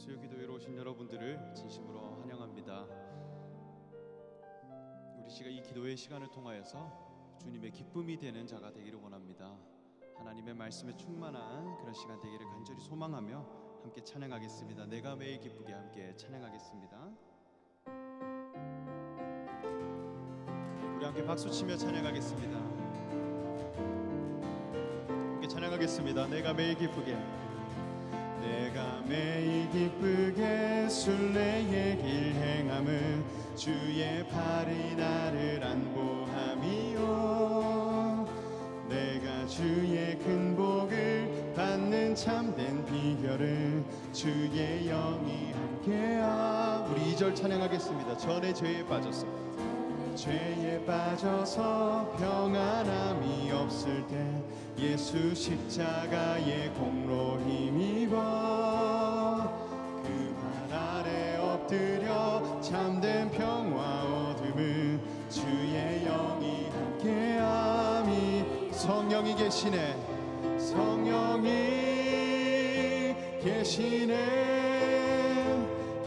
수요기도회로 오신 여러분들을 진심으로 환영합니다. 우리 씨가 이 기도의 시간을 통하여서 주님의 기쁨이 되는 자가 되기를 원합니다. 하나님의 말씀에 충만한 그런 시간 되기를 간절히 소망하며 함께 찬양하겠습니다. 내가 매일 기쁘게 함께 찬양하겠습니다. 우리 함께 박수치며 찬양하겠습니다. 함께 찬양하겠습니다. 내가 매일 기쁘게, 내가 매일 기쁘게 순례의 길 행함은 주의 팔이 나를 안보함이요, 내가 주의 큰 복을 받는 참된 비결은 주의 영이 함께함. 우리 2절 찬양하겠습니다. 전에 죄에 빠져서 평안함이 없을 때 예수 십자가의 공로 힘입어 그 발 아래 엎드려 참된 평화 얻음은 주의 영이 함께함이. 성령이 계시네, 성령이 계시네,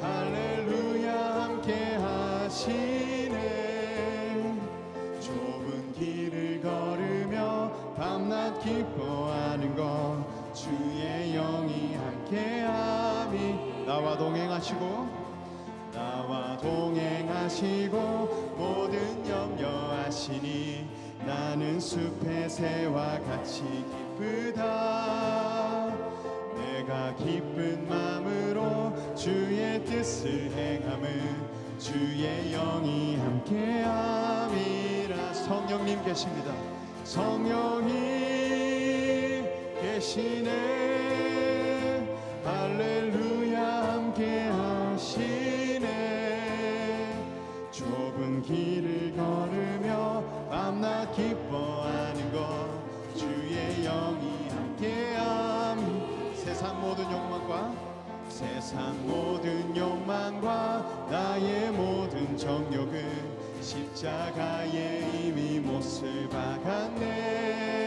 할렐루야 함께하시네. 좁은 길을 걸으며 밤낮 기뻐하는 것 주의 영이 함께함이. 나와 동행하시고 모든 염려하시니 나는 숲의 새와 같이 기쁘다. 내가 기쁜 마음으로 주의 뜻을 행함은 주의 영이 함께함이라. 성령님 계십니다. 성령이 계시네, 할렐루야 함께하시네. 좁은 길을 걸으며 밤낮 기뻐하는 것 주의 영이 함께함. 세상 모든 욕망과 나의 모든 정욕은 십자가에 이미 못을 박았네.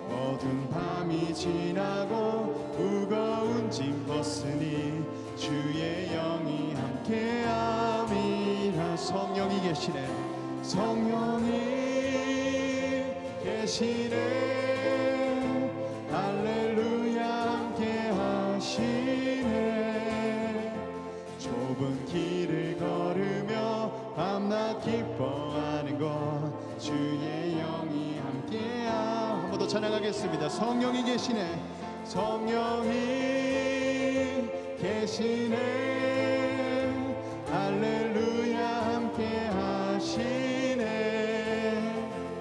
어두운 밤이 지나고 무거운 짐 벗으니 주의 영이 함께함이라. 성령이 계시네, 성령이 계시네, 할렐루야 함께하시네. 좁은 길을 걸으며 밤낮 기뻐하는 것 주의 영이 함께함. 한 번 더 찬양하겠습니다. 성령이 계시네, 성령이 계시네, 할렐루야 함께하시네.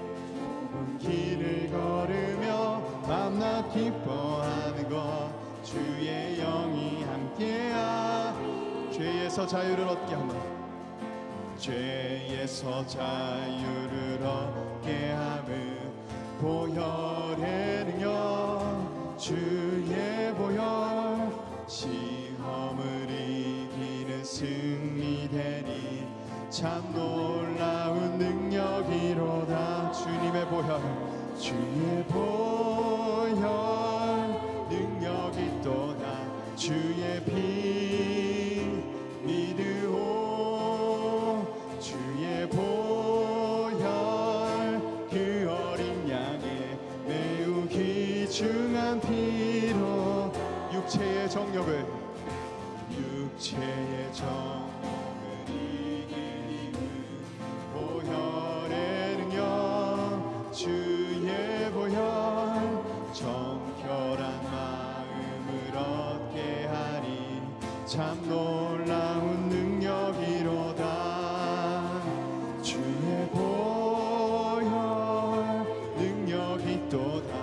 좁은 길을 걸으며 밤낮 기뻐하는 것 주의 영이 함께함. 죄에서 자유를 얻게 하며, 죄에서 자유를 얻게 함은 보혈의 능력, 주의 보혈. 시험을 이기는 승리되니 참 놀라운 능력이로다. 주님의 보혈, 주의 보혈 능력이 또다. 주의 피 믿으오, 주의 보혈 그 어린 양의 매우 귀중한 피로 육체의 정욕을 이길 힘은 보혈의 능력, 주의 보혈. 정결한 마음을 얻게 하니 참 놀라운 능력이로다. 주의 보혈 능력이 또다.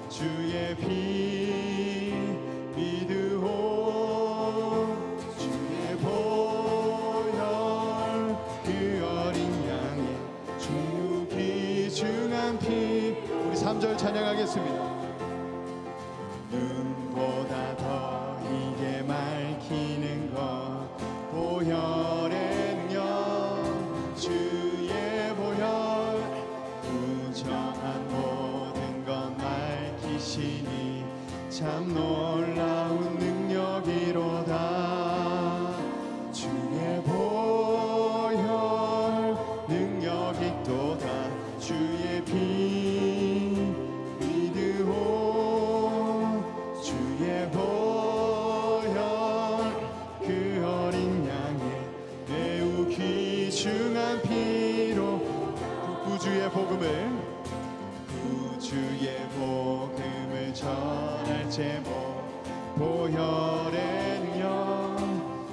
주의 피 믿으오, 주의 보혈 그 어린 양의 주 귀중한 피. 우리 3절 찬양하겠습니다. 눈보다 더 이게 밝히는 것 보혈의 능력, 주의 보혈. 부정한 모든 것 밝히시니 참 놀라운 능력이로다. 제복 보혈의 능력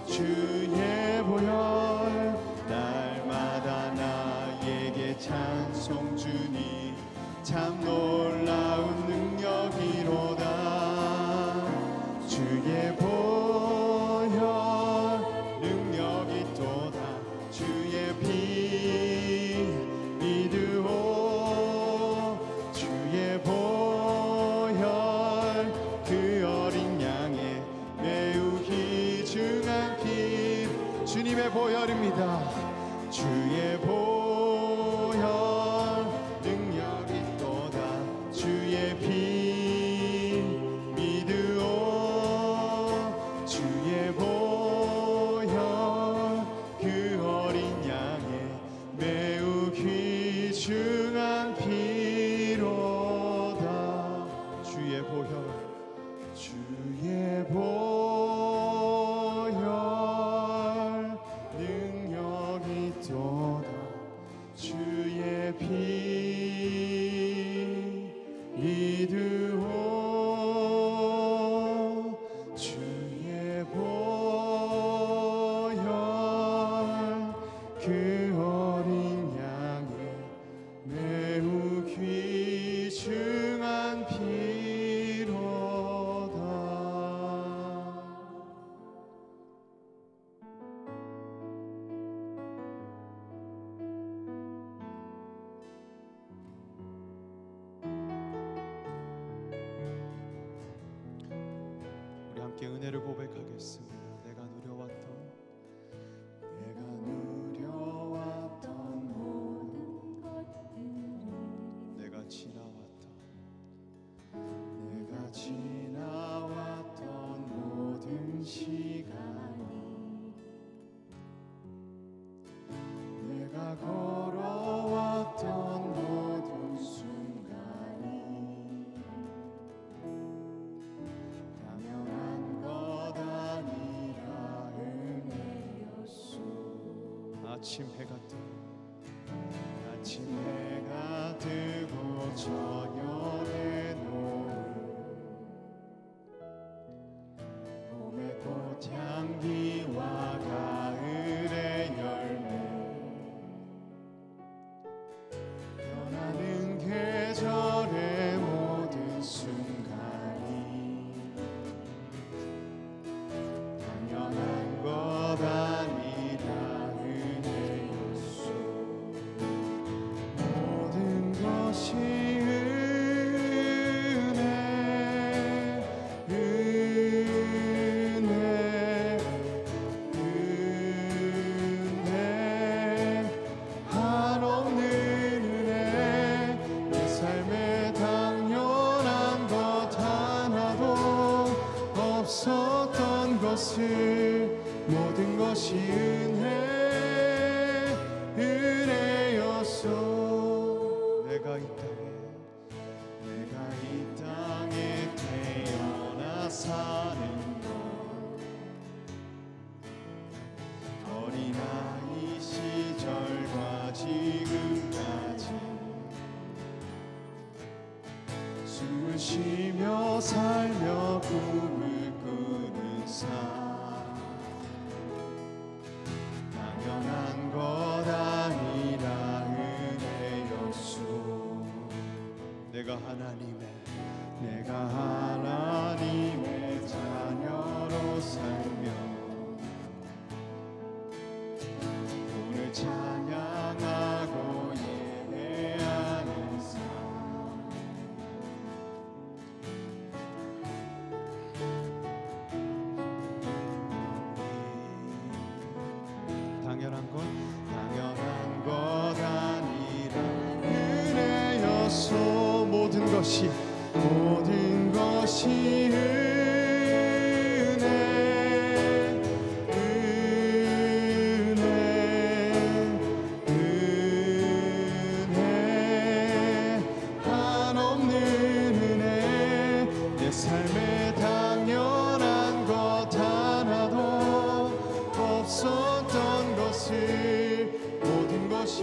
주의 보혈 날마다 나에게 찬송 주니 참 놀라운 능력이로다 주의 보혈 능력이 또다 주의 피 믿으오 주의 보혈 그 어린 양의 매우 귀중한 피 주님의 보혈입니다 주의 보혈 능력이 또다 주의 피 믿으오 주의 보혈 그 어린 양의 매우 귀중한 피로다 주의 보혈 주의 보혈 능력이 또다 주의 피 믿으오 주의 보혈 그 어린 양의 매우 귀중한 피로다 우리 함께 은혜를 고백하겠습니다 내가 누려왔던 모든 것들을 내가 지나왔던 모든 시간이 내가 걸어왔던 모든 순간이 당연한 것 아니라 은혜였소 아침 해가 뜨고 저녁에 노을 봄의 꽃향기와 가을의 열매 변하는 계절의 모든 순간이 당연한 것 아니라 은혜였소 모든 것이 한없는 은혜 내 삶에 당연한 것 하나도 없었던 것을 모든 것이 은혜였소 내가 이 땅에 태어나 사는 것 어린아이 시절과 지금까지 숨을 쉬며 살며 꿈을 꾸는 삶 당연한 것 아니라 은혜였소 내가 하나님의 자녀로 살며 오늘 찬양하고 예배하는 삶 당연한 것 아니라 은혜였소 모든 것이 은혜 한없는 은혜 내 삶에 당연한 것 하나도 없었던 것을 모든 것이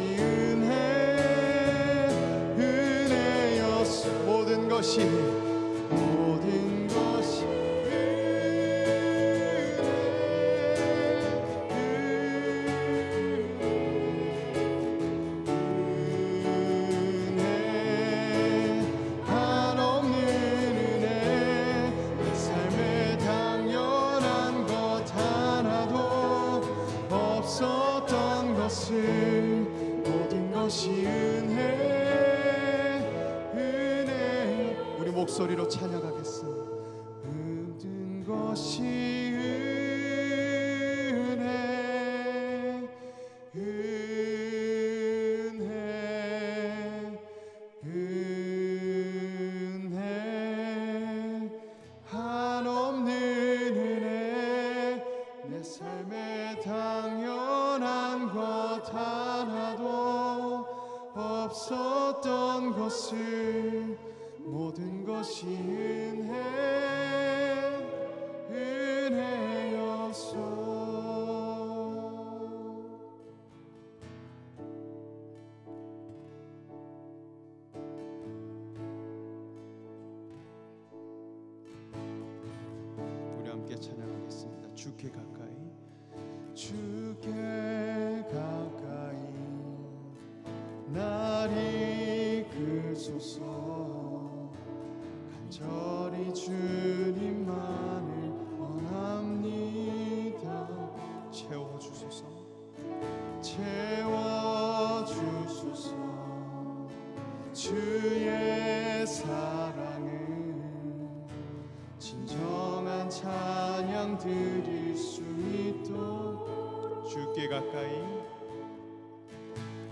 은혜였소 모든 것이 것이 은혜 우리 목소리로 찬양하겠습니다. 모든 것이 은혜 한없는 은혜 내 삶에 당연한 것 하나도 없었던 것을 모든 것이 은혜였소. 우리 함께 찬양하겠습니다. 주께 가까이 주께 가까이 날 이끌소서. 간절히 주님만을 원합니다. 채워주소서 채워주소서. 주의 사랑을 진정한 찬양 드릴 수 있도록 주께 가까이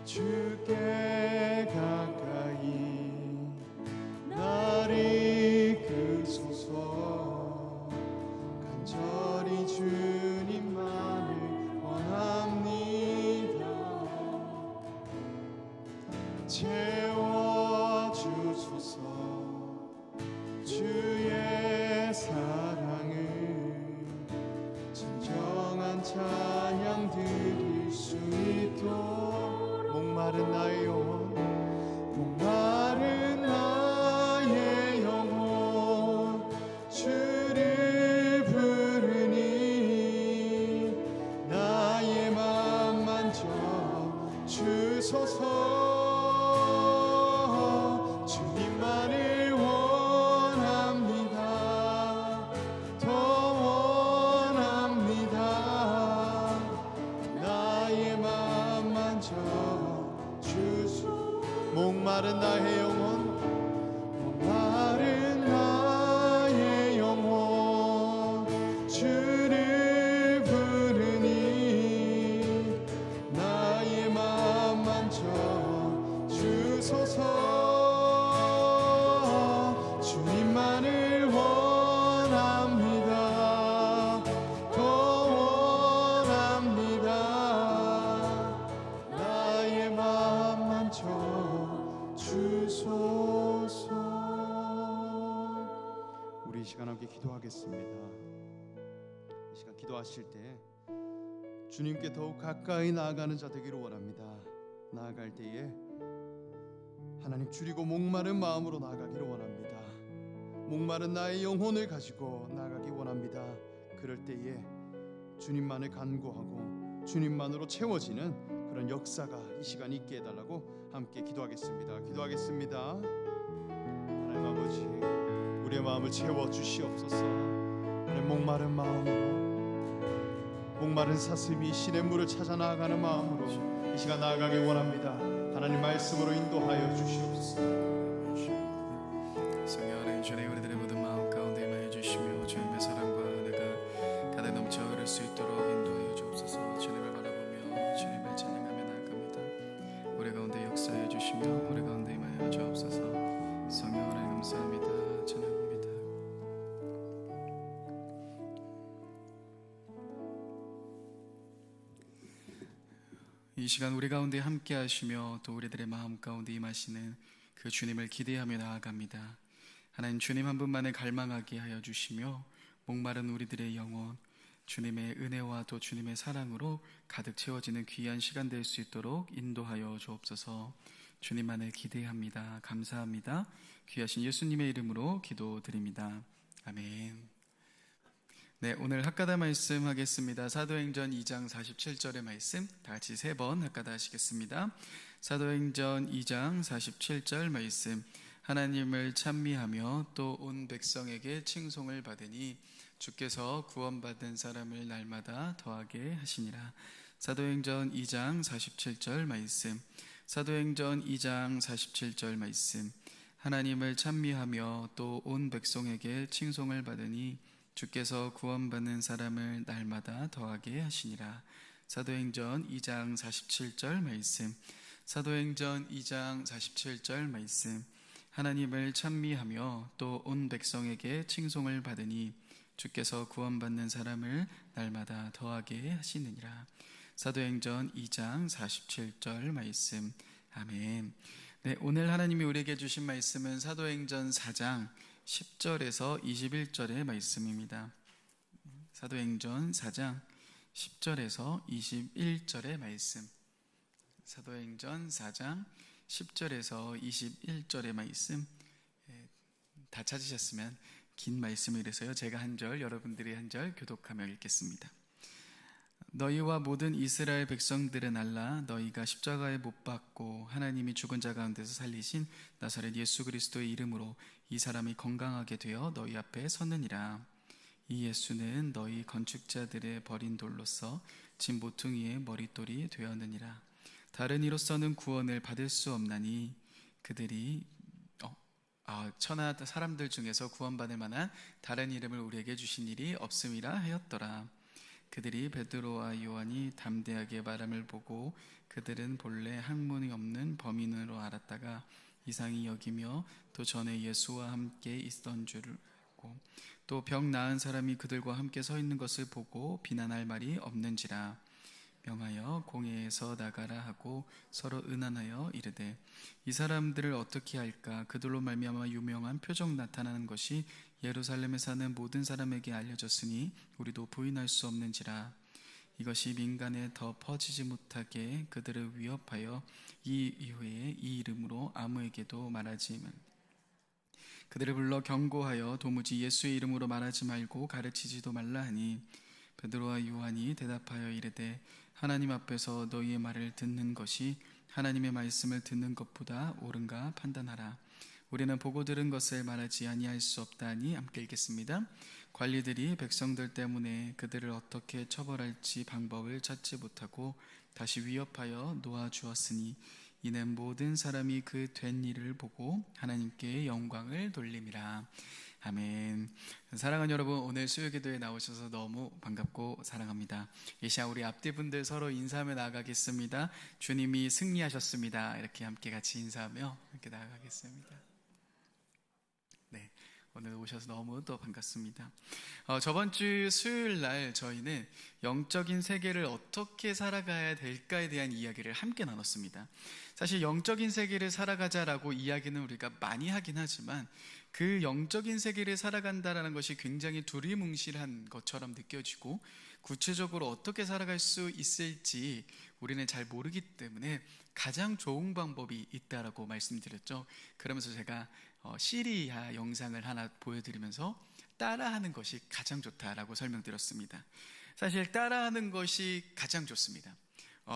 주께 가까이 날 이끌소서. 간절히 주님만을 원합니다. 채워주소서. 주의 사랑을 진정한 찬양 드릴 수 있도록 목마른 나의 영혼 목마른 나의 영혼 주를 부르니 나의 맘 만져 주소서. 주님만을 원합니다. 더 원합니다. 나의 맘 만져 주소. 목마른 나의 영혼 목마른 나의 영혼 주를 부르니 나의 맘 만져 주소서. 주님만을 원합니다. 더 원합니다. 나의 맘 만져 주소서. 우리 이 시간 함께 기도하겠습니다. 이 시간 기도하실 때 주님께 더욱 가까이 나아가는 자 되기를 원합니다. 나아갈 때에 하나님 줄이고 목마른 마음으로 나아가기를 원합니다. 목마른 나의 영혼을 가지고 나아가기 원합니다. 그럴 때에 주님만을 간구하고 주님만으로 채워지는 그런 역사가 이 시간 있게 해달라고 함께 기도하겠습니다. 기도하겠습니다. 하나님 아버지 우리의 마음을 채워주시옵소서. 하나님 목마른 마음으로 목마른 사슴이 시냇 물을 찾아 나아가는 마음으로 이 시간 나아가길 원합니다. 하나님 말씀으로 인도하여 주시옵소서. 성령 하나님 주님 우리들의 모든 마음 가운데 임하여 주시며 주님의 사랑과 은혜가 가득 넘쳐 흐를 수 있도록 인도하여 주옵소서. 주님을 바라보며 주님을 찬양하며 나아갑니다. 우리 가운데 역사해 주시며 우리 가운데 임하여 주옵소서. 성령 하나님 감사합니다. 찬양합니다. 이 시간 우리 가운데 함께 하시며 또 우리들의 마음 가운데 임하시는 그 주님을 기대하며 나아갑니다. 하나님 주님 한 분만을 갈망하게 하여 주시며 목마른 우리들의 영혼 주님의 은혜와 또 주님의 사랑으로 가득 채워지는 귀한 시간 될 수 있도록 인도하여 주옵소서. 주님만을 기대합니다. 감사합니다. 귀하신 예수님의 이름으로 기도드립니다. 아멘. 네, 오늘 학가다 말씀 하겠습니다. 사도행전 2장 47절의 말씀 다 같이 3번 학가다 하시겠습니다. 사도행전 2장 47절 말씀. 하나님을 찬미하며 또 온 백성에게 칭송을 받으니 주께서 구원받은 사람을 날마다 더하게 하시니라. 사도행전 2장 47절 말씀. 사도행전 2장 47절 말씀. 하나님을 찬미하며 또 온 백성에게 칭송을 받으니 주께서 구원받는 사람을 날마다 더하게 하시니라. 사도행전 2장 47절 말씀. 사도행전 2장 47절 말씀. 하나님을 찬미하며 또 온 백성에게 칭송을 받으니 주께서 구원받는 사람을 날마다 더하게 하시느니라. 사도행전 2장 47절 말씀. 아멘. 네, 오늘 하나님이 우리에게 주신 말씀은 사도행전 4장 10절에서 21절의 말씀입니다. 사도행전 4장 10절에서 21절의 말씀. 사도행전 4장 10절에서 21절의 말씀. 다 찾으셨으면 긴 말씀이라서요, 제가 한 절, 여러분들이 한 절 교독하며 읽겠습니다. 너희와 모든 이스라엘 백성들은 알라. 너희가 십자가에 못 박고 하나님이 죽은 자 가운데서 살리신 나사렛 예수 그리스도의 이름으로 이 사람이 건강하게 되어 너희 앞에 섰느니라. 이 예수는 너희 건축자들의 버린 돌로서 진 모퉁이의 머릿돌이 되었느니라. 다른 이로서는 구원을 받을 수 없나니 그들이 천하 사람들 중에서 구원받을 만한 다른 이름을 우리에게 주신 일이 없음이라 하였더라. 그들이 베드로와 요한이 담대하게 말함을 보고 그들은 본래 학문이 없는 범인으로 알았다가 이상히 여기며 또 전에 예수와 함께 있던 줄을 알고 또 병 나은 사람이 그들과 함께 서 있는 것을 보고 비난할 말이 없는지라. 명하여 공회에서 나가라 하고 서로 의논하여 이르되 이 사람들을 어떻게 할까? 그들로 말미암아 유명한 표적 나타나는 것이 예루살렘에 사는 모든 사람에게 알려졌으니 우리도 부인할 수 없는지라. 이것이 민간에 더 퍼지지 못하게 그들을 위협하여 이 이후에 이 이름으로 아무에게도 말하지 말. 그들을 불러 경고하여 도무지 예수의 이름으로 말하지 말고 가르치지도 말라 하니 베드로와 요한이 대답하여 이르되 하나님 앞에서 너희의 말을 듣는 것이 하나님의 말씀을 듣는 것보다 옳은가 판단하라. 우리는 보고 들은 것을 말하지 아니할 수 없다니. 함께 읽겠습니다. 관리들이 백성들 때문에 그들을 어떻게 처벌할지 방법을 찾지 못하고 다시 위협하여 놓아주었으니 이는 모든 사람이 그 된 일을 보고 하나님께 영광을 돌림이라. 아멘. 사랑하는 여러분, 오늘 수요기도에 나오셔서 너무 반갑고 사랑합니다. 이 시간 우리 앞뒤분들 서로 인사하며 나아가겠습니다. 주님이 승리하셨습니다. 이렇게 함께 같이 인사하며 함께 나아가겠습니다. 네, 오늘 오셔서 너무 또 반갑습니다. 저번 주 수요일 날 저희는 영적인 세계를 어떻게 살아가야 될까에 대한 이야기를 함께 나눴습니다. 사실 영적인 세계를 살아가자라고 이야기는 우리가 많이 하긴 하지만 그 영적인 세계를 살아간다라는 것이 굉장히 두리뭉실한 것처럼 느껴지고 구체적으로 어떻게 살아갈 수 있을지 우리는 잘 모르기 때문에 가장 좋은 방법이 있다라고 말씀드렸죠. 그러면서 제가 시리아 영상을 하나 보여드리면서 따라하는 것이 가장 좋다라고 설명드렸습니다. 사실 따라하는 것이 가장 좋습니다.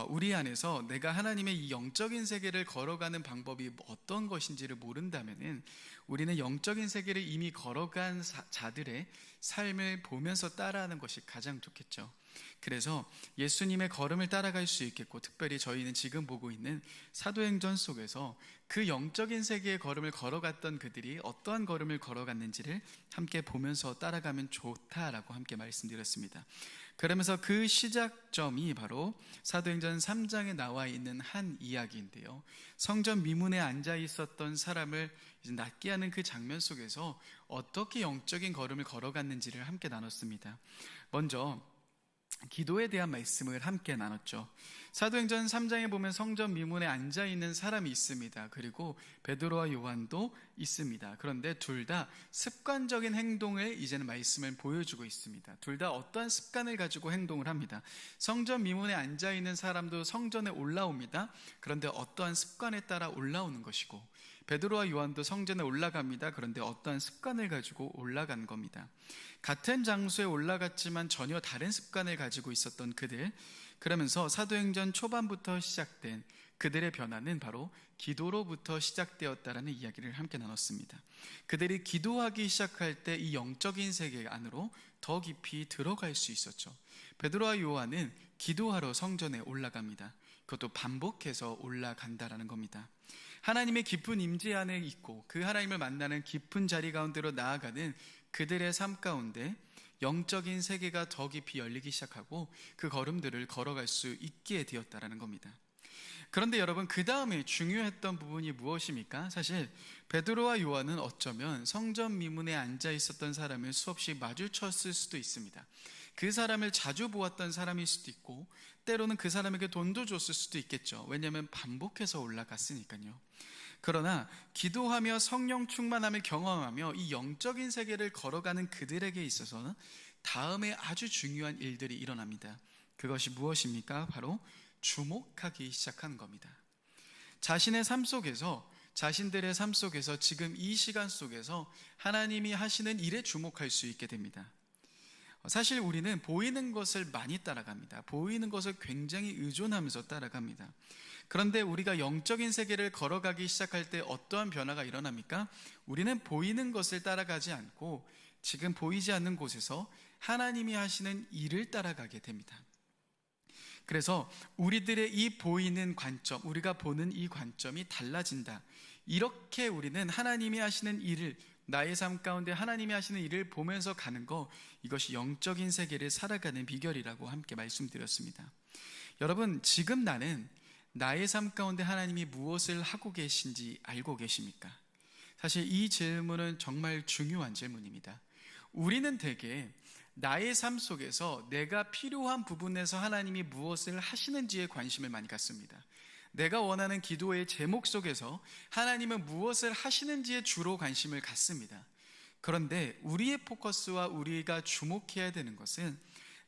우리 안에서 내가 하나님의 이 영적인 세계를 걸어가는 방법이 어떤 것인지를 모른다면은 우리는 영적인 세계를 이미 걸어간 자들의 삶을 보면서 따라하는 것이 가장 좋겠죠. 그래서 예수님의 걸음을 따라갈 수 있겠고, 특별히 저희는 지금 보고 있는 사도행전 속에서 그 영적인 세계의 걸음을 걸어갔던 그들이 어떠한 걸음을 걸어갔는지를 함께 보면서 따라가면 좋다라고 함께 말씀드렸습니다. 그러면서 그 시작점이 바로 사도행전 3장에 나와 있는 한 이야기인데요, 성전 미문에 앉아 있었던 사람을 이제 낫게 하는 그 장면 속에서 어떻게 영적인 걸음을 걸어갔는지를 함께 나눴습니다. 먼저 기도에 대한 말씀을 함께 나눴죠. 사도행전 3장에 보면 성전 미문에 앉아있는 사람이 있습니다. 그리고 베드로와 요한도 있습니다. 그런데 둘 다 습관적인 행동을 이제는 말씀을 보여주고 있습니다. 둘 다 어떠한 습관을 가지고 행동을 합니다. 성전 미문에 앉아있는 사람도 성전에 올라옵니다. 그런데 어떠한 습관에 따라 올라오는 것이고, 베드로와 요한도 성전에 올라갑니다. 그런데 어떠한 습관을 가지고 올라간 겁니다. 같은 장소에 올라갔지만 전혀 다른 습관을 가지고 있었던 그들, 그러면서 사도행전 초반부터 시작된 그들의 변화는 바로 기도로부터 시작되었다라는 이야기를 함께 나눴습니다. 그들이 기도하기 시작할 때 이 영적인 세계 안으로 더 깊이 들어갈 수 있었죠. 베드로와 요한은 기도하러 성전에 올라갑니다. 그것도 반복해서 올라간다라는 겁니다. 하나님의 깊은 임재 안에 있고 그 하나님을 만나는 깊은 자리 가운데로 나아가는 그들의 삶 가운데 영적인 세계가 더 깊이 열리기 시작하고 그 걸음들을 걸어갈 수 있게 되었다라는 겁니다. 그런데 여러분, 그 다음에 중요했던 부분이 무엇입니까? 사실 베드로와 요한은 어쩌면 성전 미문에 앉아 있었던 사람을 수없이 마주쳤을 수도 있습니다. 그 사람을 자주 보았던 사람일 수도 있고 때로는 그 사람에게 돈도 줬을 수도 있겠죠. 왜냐하면 반복해서 올라갔으니까요. 그러나 기도하며 성령 충만함을 경험하며 이 영적인 세계를 걸어가는 그들에게 있어서는 다음에 아주 중요한 일들이 일어납니다. 그것이 무엇입니까? 바로 주목하기 시작하는 겁니다. 자신의 삶 속에서, 자신들의 삶 속에서 지금 이 시간 속에서 하나님이 하시는 일에 주목할 수 있게 됩니다. 사실 우리는 보이는 것을 많이 따라갑니다. 보이는 것을 굉장히 의존하면서 따라갑니다. 그런데 우리가 영적인 세계를 걸어가기 시작할 때 어떠한 변화가 일어납니까? 우리는 보이는 것을 따라가지 않고 지금 보이지 않는 곳에서 하나님이 하시는 일을 따라가게 됩니다. 그래서 우리들의 이 보이는 관점, 우리가 보는 이 관점이 달라진다. 이렇게 우리는 하나님이 하시는 일을, 나의 삶 가운데 하나님이 하시는 일을 보면서 가는 거, 이것이 영적인 세계를 살아가는 비결이라고 함께 말씀드렸습니다. 여러분, 지금 나는 나의 삶 가운데 하나님이 무엇을 하고 계신지 알고 계십니까? 사실 이 질문은 정말 중요한 질문입니다. 우리는 대개 나의 삶 속에서 내가 필요한 부분에서 하나님이 무엇을 하시는지에 관심을 많이 갖습니다. 내가 원하는 기도의 제목 속에서 하나님은 무엇을 하시는지에 주로 관심을 갖습니다. 그런데 우리의 포커스와 우리가 주목해야 되는 것은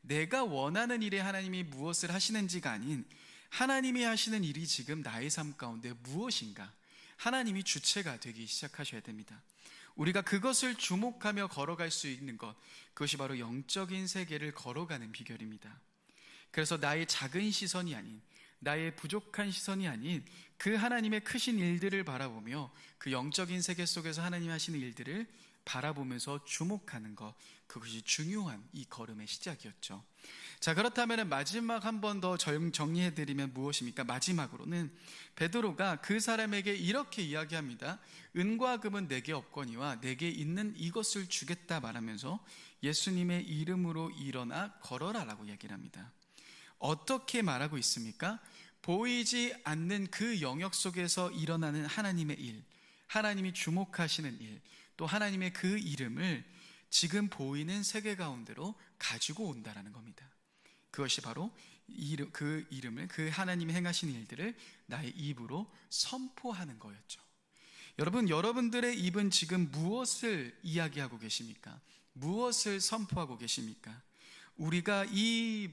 내가 원하는 일에 하나님이 무엇을 하시는지가 아닌 하나님이 하시는 일이 지금 나의 삶 가운데 무엇인가, 하나님이 주체가 되기 시작하셔야 됩니다. 우리가 그것을 주목하며 걸어갈 수 있는 것, 그것이 바로 영적인 세계를 걸어가는 비결입니다. 그래서 나의 작은 시선이 아닌, 나의 부족한 시선이 아닌 그 하나님의 크신 일들을 바라보며 그 영적인 세계 속에서 하나님이 하시는 일들을 바라보면서 주목하는 것, 그것이 중요한 이 걸음의 시작이었죠. 자, 그렇다면 마지막 한 번 더 정리해드리면 무엇입니까? 마지막으로는 베드로가 그 사람에게 이렇게 이야기합니다. 은과 금은 내게 없거니와 내게 있는 이것을 주겠다 말하면서 예수님의 이름으로 일어나 걸어라 라고 이야기를 합니다. 어떻게 말하고 있습니까? 보이지 않는 그 영역 속에서 일어나는 하나님의 일, 하나님이 주목하시는 일, 또 하나님의 그 이름을 지금 보이는 세계 가운데로 가지고 온다라는 겁니다. 그것이 바로 그 이름을, 그 하나님이 행하신 일들을 나의 입으로 선포하는 거였죠. 여러분, 여러분들의 입은 지금 무엇을 이야기하고 계십니까? 무엇을 선포하고 계십니까? 우리가 이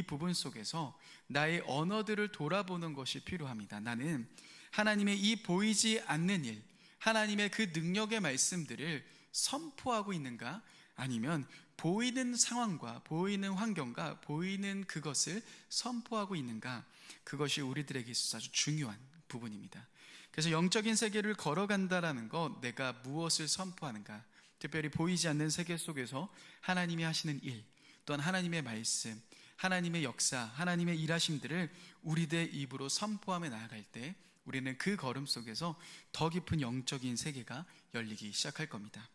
부분 속에서 나의 언어들을 돌아보는 것이 필요합니다. 나는 하나님의 이 보이지 않는 일, 하나님의 그 능력의 말씀들을 선포하고 있는가? 아니면 보이는 상황과 보이는 환경과 보이는 그것을 선포하고 있는가? 그것이 우리들에게 있어서 아주 중요한 부분입니다. 그래서 영적인 세계를 걸어간다라는 것, 내가 무엇을 선포하는가? 특별히 보이지 않는 세계 속에서 하나님이 하시는 일, 또한 하나님의 말씀, 하나님의 역사, 하나님의 일하심들을 우리들의 입으로 선포하며 나아갈 때 우리는 그 걸음 속에서 더 깊은 영적인 세계가 열리기 시작할 겁니다.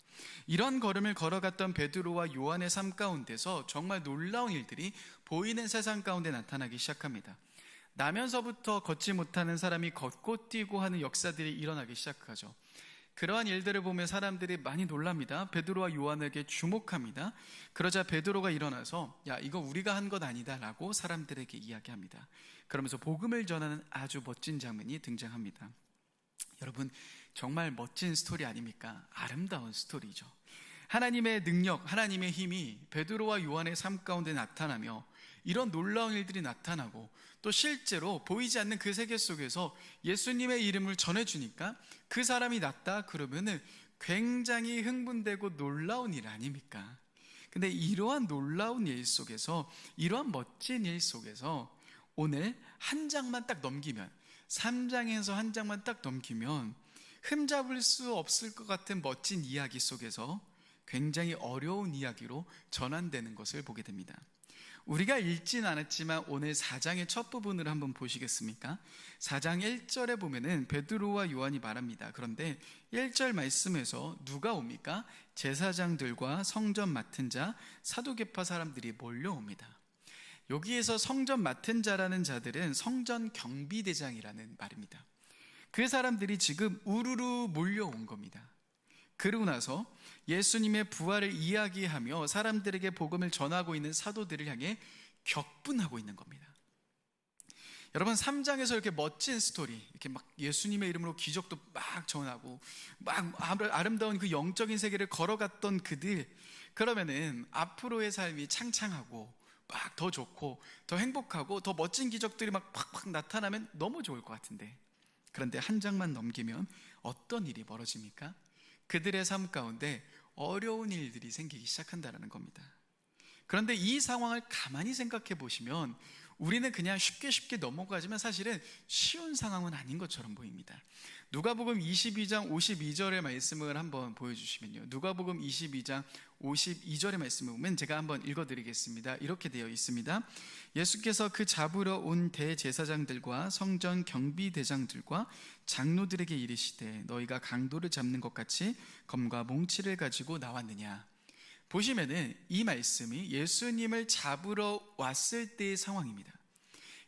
이런 걸음을 걸어갔던 베드로와 요한의 삶 가운데서 정말 놀라운 일들이 보이는 세상 가운데 나타나기 시작합니다. 나면서부터 걷지 못하는 사람이 걷고 뛰고 하는 역사들이 일어나기 시작하죠. 그러한 일들을 보면 사람들이 많이 놀랍니다. 베드로와 요한에게 주목합니다. 그러자 베드로가 일어나서 야, 이거 우리가 한 것 아니다 라고 사람들에게 이야기합니다. 그러면서 복음을 전하는 아주 멋진 장면이 등장합니다. 여러분, 정말 멋진 스토리 아닙니까? 아름다운 스토리죠. 하나님의 능력, 하나님의 힘이 베드로와 요한의 삶 가운데 나타나며 이런 놀라운 일들이 나타나고 또 실제로 보이지 않는 그 세계 속에서 예수님의 이름을 전해주니까 그 사람이 낫다 그러면은 굉장히 흥분되고 놀라운 일 아닙니까? 근데 이러한 놀라운 일 속에서, 이러한 멋진 일 속에서 오늘 한 장만 딱 넘기면, 3장에서 한 장만 딱 넘기면 흠잡을 수 없을 것 같은 멋진 이야기 속에서 굉장히 어려운 이야기로 전환되는 것을 보게 됩니다. 우리가 읽진 않았지만 오늘 4장의 첫 부분을 한번 보시겠습니까? 4장 1절에 보면은 베드로와 요한이 말합니다. 그런데 1절 말씀에서 누가 옵니까? 제사장들과 성전 맡은 자, 사두개파 사람들이 몰려옵니다. 여기에서 성전 맡은 자라는 자들은 성전 경비대장이라는 말입니다. 그 사람들이 지금 우르르 몰려온 겁니다. 그러고 나서 예수님의 부활을 이야기하며 사람들에게 복음을 전하고 있는 사도들을 향해 격분하고 있는 겁니다. 여러분, 3장에서 이렇게 멋진 스토리, 이렇게 막 예수님의 이름으로 기적도 막 전하고 막 아름다운 그 영적인 세계를 걸어갔던 그들, 그러면은 앞으로의 삶이 창창하고 막 더 좋고 더 행복하고 더 멋진 기적들이 막 팍팍 나타나면 너무 좋을 것 같은데, 그런데 한 장만 넘기면 어떤 일이 벌어집니까? 그들의 삶 가운데 어려운 일들이 생기기 시작한다는 겁니다. 그런데 이 상황을 가만히 생각해 보시면 우리는 그냥 쉽게 넘어가지만 사실은 쉬운 상황은 아닌 것처럼 보입니다. 누가복음 22장 52절의 말씀을 한번 보여주시면요, 누가복음 22장 52절의 말씀을 보면 제가 한번 읽어드리겠습니다. 이렇게 되어 있습니다. 예수께서 그 잡으러 온 대제사장들과 성전 경비대장들과 장로들에게 이르시되 너희가 강도를 잡는 것 같이 검과 몽치를 가지고 나왔느냐. 보시면은 이 말씀이 예수님을 잡으러 왔을 때의 상황입니다.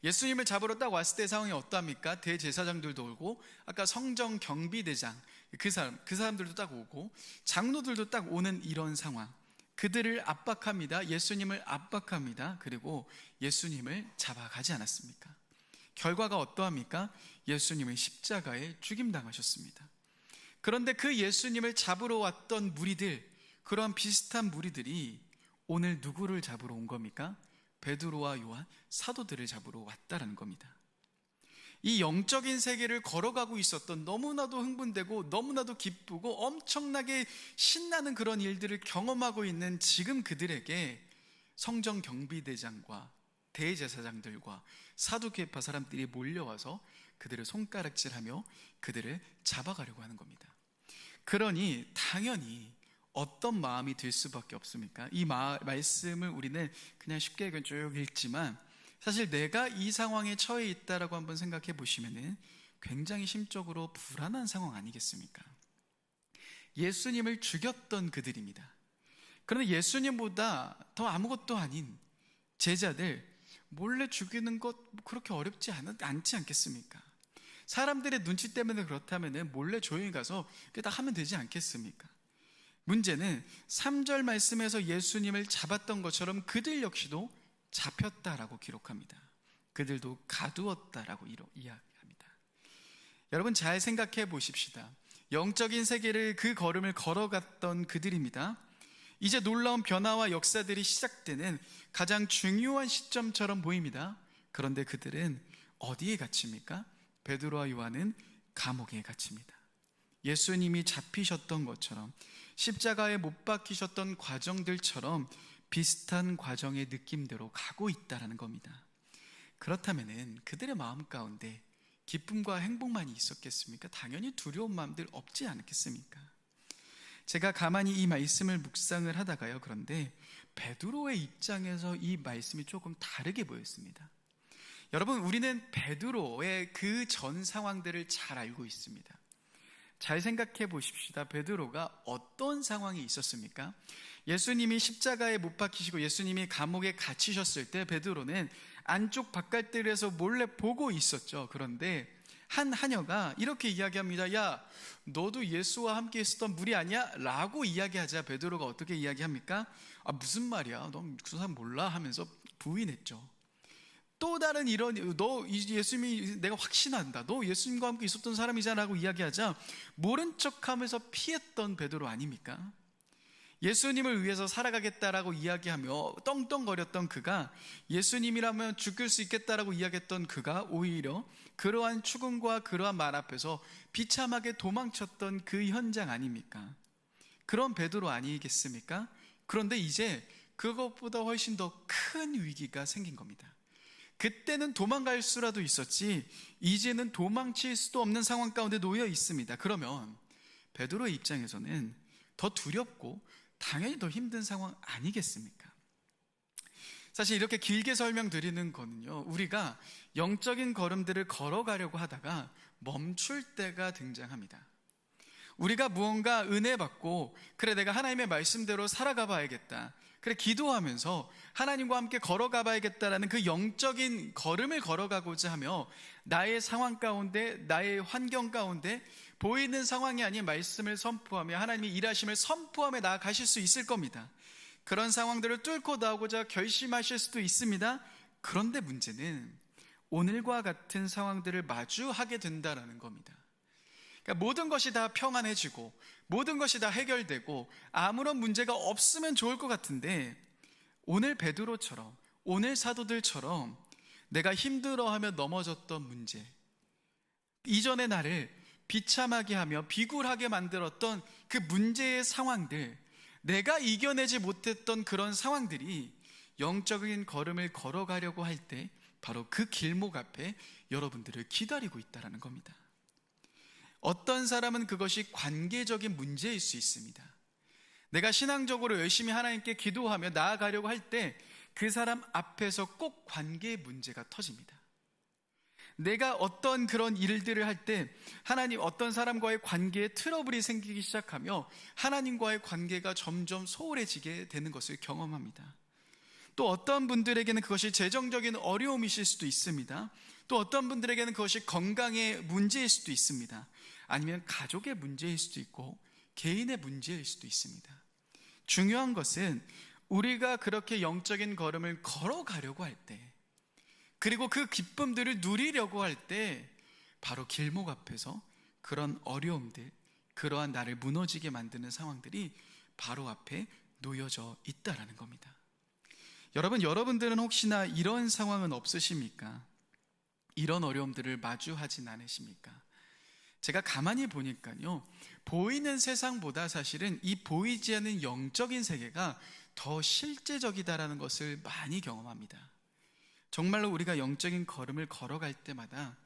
예수님을 잡으러 딱 왔을 때의 상황이 어떠합니까? 대제사장들도 오고 아까 성전 경비대장 그 사람들도 딱 오고 장로들도 딱 오는 이런 상황. 그들을 압박합니다. 예수님을 압박합니다. 그리고 예수님을 잡아가지 않았습니까? 결과가 어떠합니까? 예수님은 십자가에 죽임당하셨습니다. 그런데 그 예수님을 잡으러 왔던 무리들, 그런 비슷한 무리들이 오늘 누구를 잡으러 온 겁니까? 베드로와 요한, 사도들을 잡으러 왔다라는 겁니다. 이 영적인 세계를 걸어가고 있었던, 너무나도 흥분되고 너무나도 기쁘고 엄청나게 신나는 그런 일들을 경험하고 있는 지금 그들에게 성전 경비대장과 대제사장들과 사두개파 사람들이 몰려와서 그들을 손가락질하며 그들을 잡아가려고 하는 겁니다. 그러니 당연히 어떤 마음이 들 수밖에 없습니까? 이 말씀을 우리는 그냥 쉽게 쭉 읽지만 사실 내가 이 상황에 처해 있다라고 한번 생각해 보시면은 굉장히 심적으로 불안한 상황 아니겠습니까? 예수님을 죽였던 그들입니다. 그런데 예수님보다 더 아무것도 아닌 제자들 몰래 죽이는 것 그렇게 어렵지 않지 않겠습니까? 사람들의 눈치 때문에 그렇다면 몰래 조용히 가서 그게 다 하면 되지 않겠습니까? 문제는 3절 말씀에서 예수님을 잡았던 것처럼 그들 역시도 잡혔다라고 기록합니다. 그들도 가두었다라고 이야기합니다. 여러분, 잘 생각해 보십시다. 영적인 세계를 그 걸음을 걸어갔던 그들입니다. 이제 놀라운 변화와 역사들이 시작되는 가장 중요한 시점처럼 보입니다. 그런데 그들은 어디에 갇힙니까? 베드로와 요한은 감옥에 갇힙니다. 예수님이 잡히셨던 것처럼, 십자가에 못 박히셨던 과정들처럼 비슷한 과정의 느낌대로 가고 있다는 겁니다. 그렇다면 그들의 마음 가운데 기쁨과 행복만이 있었겠습니까? 당연히 두려운 마음들 없지 않겠습니까? 제가 가만히 이 말씀을 묵상을 하다가요, 그런데 베드로의 입장에서 이 말씀이 조금 다르게 보였습니다. 여러분, 우리는 베드로의 그 전 상황들을 잘 알고 있습니다. 잘 생각해 보십시다. 베드로가 어떤 상황이 있었습니까? 예수님이 십자가에 못 박히시고 예수님이 감옥에 갇히셨을 때 베드로는 안쪽 바깥들에서 몰래 보고 있었죠. 그런데 한 하녀가 이렇게 이야기합니다. 야, 너도 예수와 함께 있었던 무리 아니야? 라고 이야기하자 베드로가 어떻게 이야기합니까? 아, 무슨 말이야? 너 그 사람 몰라? 하면서 부인했죠. 또 다른 이런, 너 예수님이 내가 확신한다, 너 예수님과 함께 있었던 사람이잖아 라고 이야기하자 모른 척하면서 피했던 베드로 아닙니까? 예수님을 위해서 살아가겠다라고 이야기하며 떵떵거렸던 그가, 예수님이라면 죽을 수 있겠다라고 이야기했던 그가 오히려 그러한 죽음과 그러한 말 앞에서 비참하게 도망쳤던 그 현장 아닙니까? 그런 베드로 아니겠습니까? 그런데 이제 그것보다 훨씬 더 큰 위기가 생긴 겁니다. 그때는 도망갈 수라도 있었지 이제는 도망칠 수도 없는 상황 가운데 놓여 있습니다. 그러면 베드로의 입장에서는 더 두렵고 당연히 더 힘든 상황 아니겠습니까? 사실 이렇게 길게 설명드리는 거는요, 우리가 영적인 걸음들을 걸어가려고 하다가 멈출 때가 등장합니다. 우리가 무언가 은혜 받고, 그래 내가 하나님의 말씀대로 살아가 봐야겠다, 그래 기도하면서 하나님과 함께 걸어가 봐야겠다라는 그 영적인 걸음을 걸어가고자 하며 나의 상황 가운데, 나의 환경 가운데 보이는 상황이 아닌 말씀을 선포하며 하나님의 일하심을 선포하며 나아가실 수 있을 겁니다. 그런 상황들을 뚫고 나오고자 결심하실 수도 있습니다. 그런데 문제는 오늘과 같은 상황들을 마주하게 된다는 겁니다. 그러니까 모든 것이 다 평안해지고 모든 것이 다 해결되고 아무런 문제가 없으면 좋을 것 같은데, 오늘 베드로처럼, 오늘 사도들처럼 내가 힘들어하며 넘어졌던 문제, 이전의 나를 비참하게 하며 비굴하게 만들었던 그 문제의 상황들, 내가 이겨내지 못했던 그런 상황들이 영적인 걸음을 걸어가려고 할 때 바로 그 길목 앞에 여러분들을 기다리고 있다는 겁니다. 어떤 사람은 그것이 관계적인 문제일 수 있습니다. 내가 신앙적으로 열심히 하나님께 기도하며 나아가려고 할 때 그 사람 앞에서 꼭 관계의 문제가 터집니다. 내가 어떤 그런 일들을 할 때 하나님, 어떤 사람과의 관계에 트러블이 생기기 시작하며 하나님과의 관계가 점점 소홀해지게 되는 것을 경험합니다. 또 어떤 분들에게는 그것이 재정적인 어려움이실 수도 있습니다. 또 어떤 분들에게는 그것이 건강의 문제일 수도 있습니다. 아니면 가족의 문제일 수도 있고 개인의 문제일 수도 있습니다. 중요한 것은 우리가 그렇게 영적인 걸음을 걸어가려고 할 때, 그리고 그 기쁨들을 누리려고 할 때 바로 길목 앞에서 그런 어려움들, 그러한 나를 무너지게 만드는 상황들이 바로 앞에 놓여져 있다라는 겁니다. 여러분들은 혹시나 이런 상황은 없으십니까? 이런 어려움들을 마주하진 않으십니까? 제가 가만히 보니까요, 보이는 세상보다 사실은 이 보이지 않는 영적인 세계가 더 실제적이다라는 것을 많이 경험합니다. 정말로 우리가 영적인 걸음을 걸어갈 때마다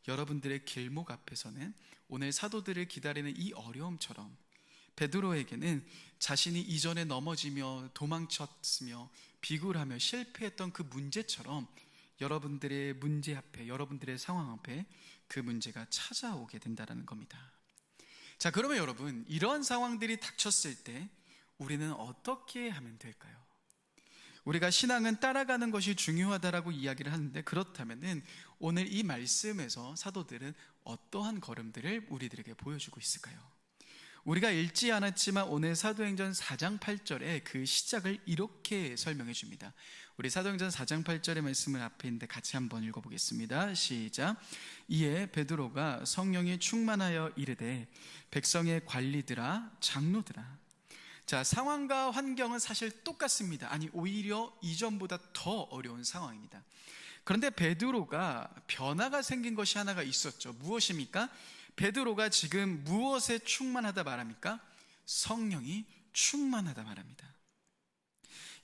여러분들의 길목 앞에서는 오늘 사도들을 기다리는 이 어려움처럼 베드로에게는 자신이 이전에 넘어지며 도망쳤으며 비굴하며 실패했던 그 문제처럼 여러분들의 문제 앞에, 여러분들의 상황 앞에 그 문제가 찾아오게 된다는 겁니다. 자, 그러면 여러분, 이런 상황들이 닥쳤을 때 우리는 어떻게 하면 될까요? 우리가 신앙은 따라가는 것이 중요하다라고 이야기를 하는데, 그렇다면 오늘 이 말씀에서 사도들은 어떠한 걸음들을 우리들에게 보여주고 있을까요? 우리가 읽지 않았지만 오늘 사도행전 4장 8절에 그 시작을 이렇게 설명해 줍니다. 우리 사도행전 4장 8절의 말씀을 앞에 있는데 같이 한번 읽어보겠습니다. 시작. 이에 베드로가 성령이 충만하여 이르되 백성의 관리들아, 장로들아. 자, 상황과 환경은 사실 똑같습니다. 아니, 오히려 이전보다 더 어려운 상황입니다. 그런데 베드로가 변화가 생긴 것이 하나가 있었죠. 무엇입니까? 베드로가 지금 무엇에 충만하다 말합니까? 성령이 충만하다 말합니다.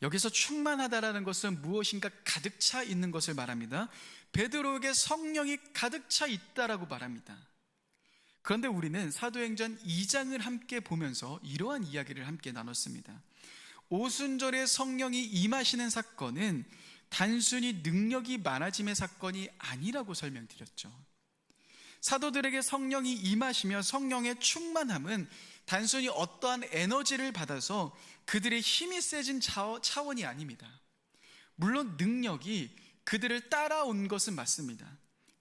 여기서 충만하다라는 것은 무엇인가 가득 차 있는 것을 말합니다. 베드로에게 성령이 가득 차 있다라고 말합니다. 그런데 우리는 사도행전 2장을 함께 보면서 이러한 이야기를 함께 나눴습니다. 오순절에 성령이 임하시는 사건은 단순히 능력이 많아짐의 사건이 아니라고 설명드렸죠. 사도들에게 성령이 임하시며 성령의 충만함은 단순히 어떠한 에너지를 받아서 그들의 힘이 세진 차원이 아닙니다. 물론 능력이 그들을 따라온 것은 맞습니다.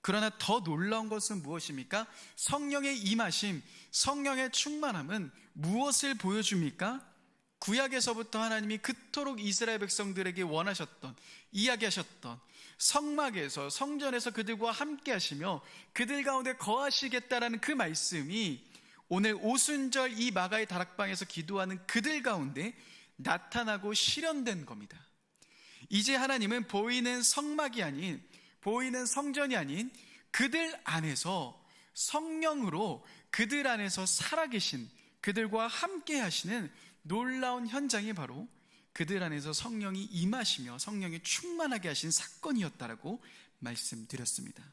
그러나 더 놀라운 것은 무엇입니까? 성령의 임하심, 성령의 충만함은 무엇을 보여줍니까? 구약에서부터 하나님이 그토록 이스라엘 백성들에게 원하셨던, 이야기하셨던 성막에서, 성전에서 그들과 함께 하시며 그들 가운데 거하시겠다라는 그 말씀이 오늘 오순절 이 마가의 다락방에서 기도하는 그들 가운데 나타나고 실현된 겁니다. 이제 하나님은 보이는 성막이 아닌, 보이는 성전이 아닌 그들 안에서 성령으로 그들 안에서 살아계신, 그들과 함께 하시는 놀라운 현장이 바로 그들 안에서 성령이 임하시며 성령이 충만하게 하신 사건이었다라고 말씀드렸습니다.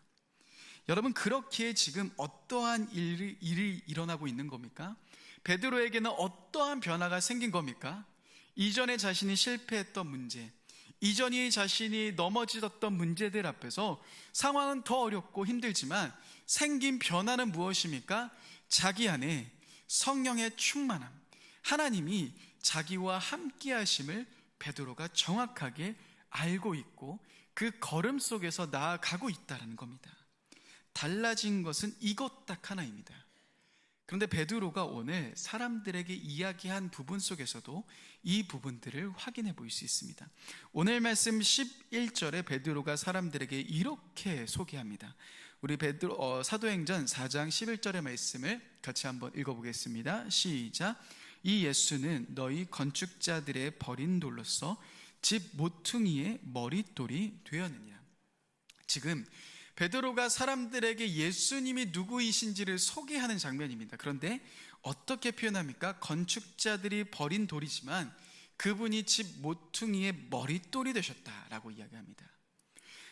여러분, 그렇게 지금 어떠한 일이 일어나고 있는 겁니까? 베드로에게는 어떠한 변화가 생긴 겁니까? 이전에 자신이 실패했던 문제, 이전이 자신이 넘어졌던 문제들 앞에서 상황은 더 어렵고 힘들지만 생긴 변화는 무엇입니까? 자기 안에 성령의 충만함, 하나님이 자기와 함께 하심을 베드로가 정확하게 알고 있고 그 걸음 속에서 나아가고 있다는 겁니다. 달라진 것은 이것 딱 하나입니다. 그런데 베드로가 오늘 사람들에게 이야기한 부분 속에서도 이 부분들을 확인해 볼 수 있습니다. 오늘 말씀 11절에 베드로가 사람들에게 이렇게 소개합니다. 우리 사도행전 4장 11절의 말씀을 같이 한번 읽어보겠습니다. 시작. 이 예수는 너희 건축자들의 버린 돌로서 집 모퉁이의 머릿돌이 되었느니라. 지금 베드로가 사람들에게 예수님이 누구이신지를 소개하는 장면입니다. 그런데 어떻게 표현합니까? 건축자들이 버린 돌이지만 그분이 집 모퉁이의 머릿돌이 되셨다라고 이야기합니다.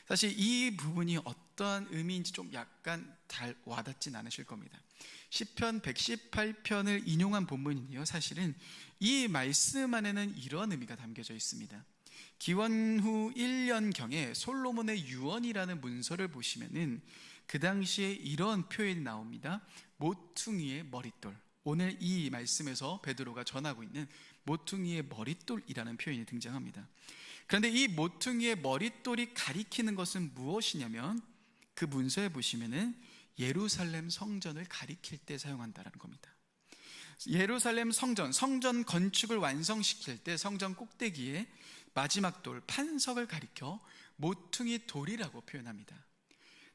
사실 이 부분이 어떠한 의미인지 좀 약간 잘 와닿진 않으실 겁니다. 시편 118편을 인용한 본문인데요, 사실은 이 말씀 안에는 이런 의미가 담겨져 있습니다. 기원 후 1년경에 솔로몬의 유언이라는 문서를 보시면은 그 당시에 이런 표현이 나옵니다. 모퉁이의 머릿돌. 오늘 이 말씀에서 베드로가 전하고 있는 모퉁이의 머릿돌이라는 표현이 등장합니다. 그런데 이 모퉁이의 머릿돌이 가리키는 것은 무엇이냐면 그 문서에 보시면은 예루살렘 성전을 가리킬 때 사용한다는 겁니다. 예루살렘 성전 건축을 완성시킬 때 성전 꼭대기에 마지막 돌, 판석을 가리켜 모퉁이 돌이라고 표현합니다.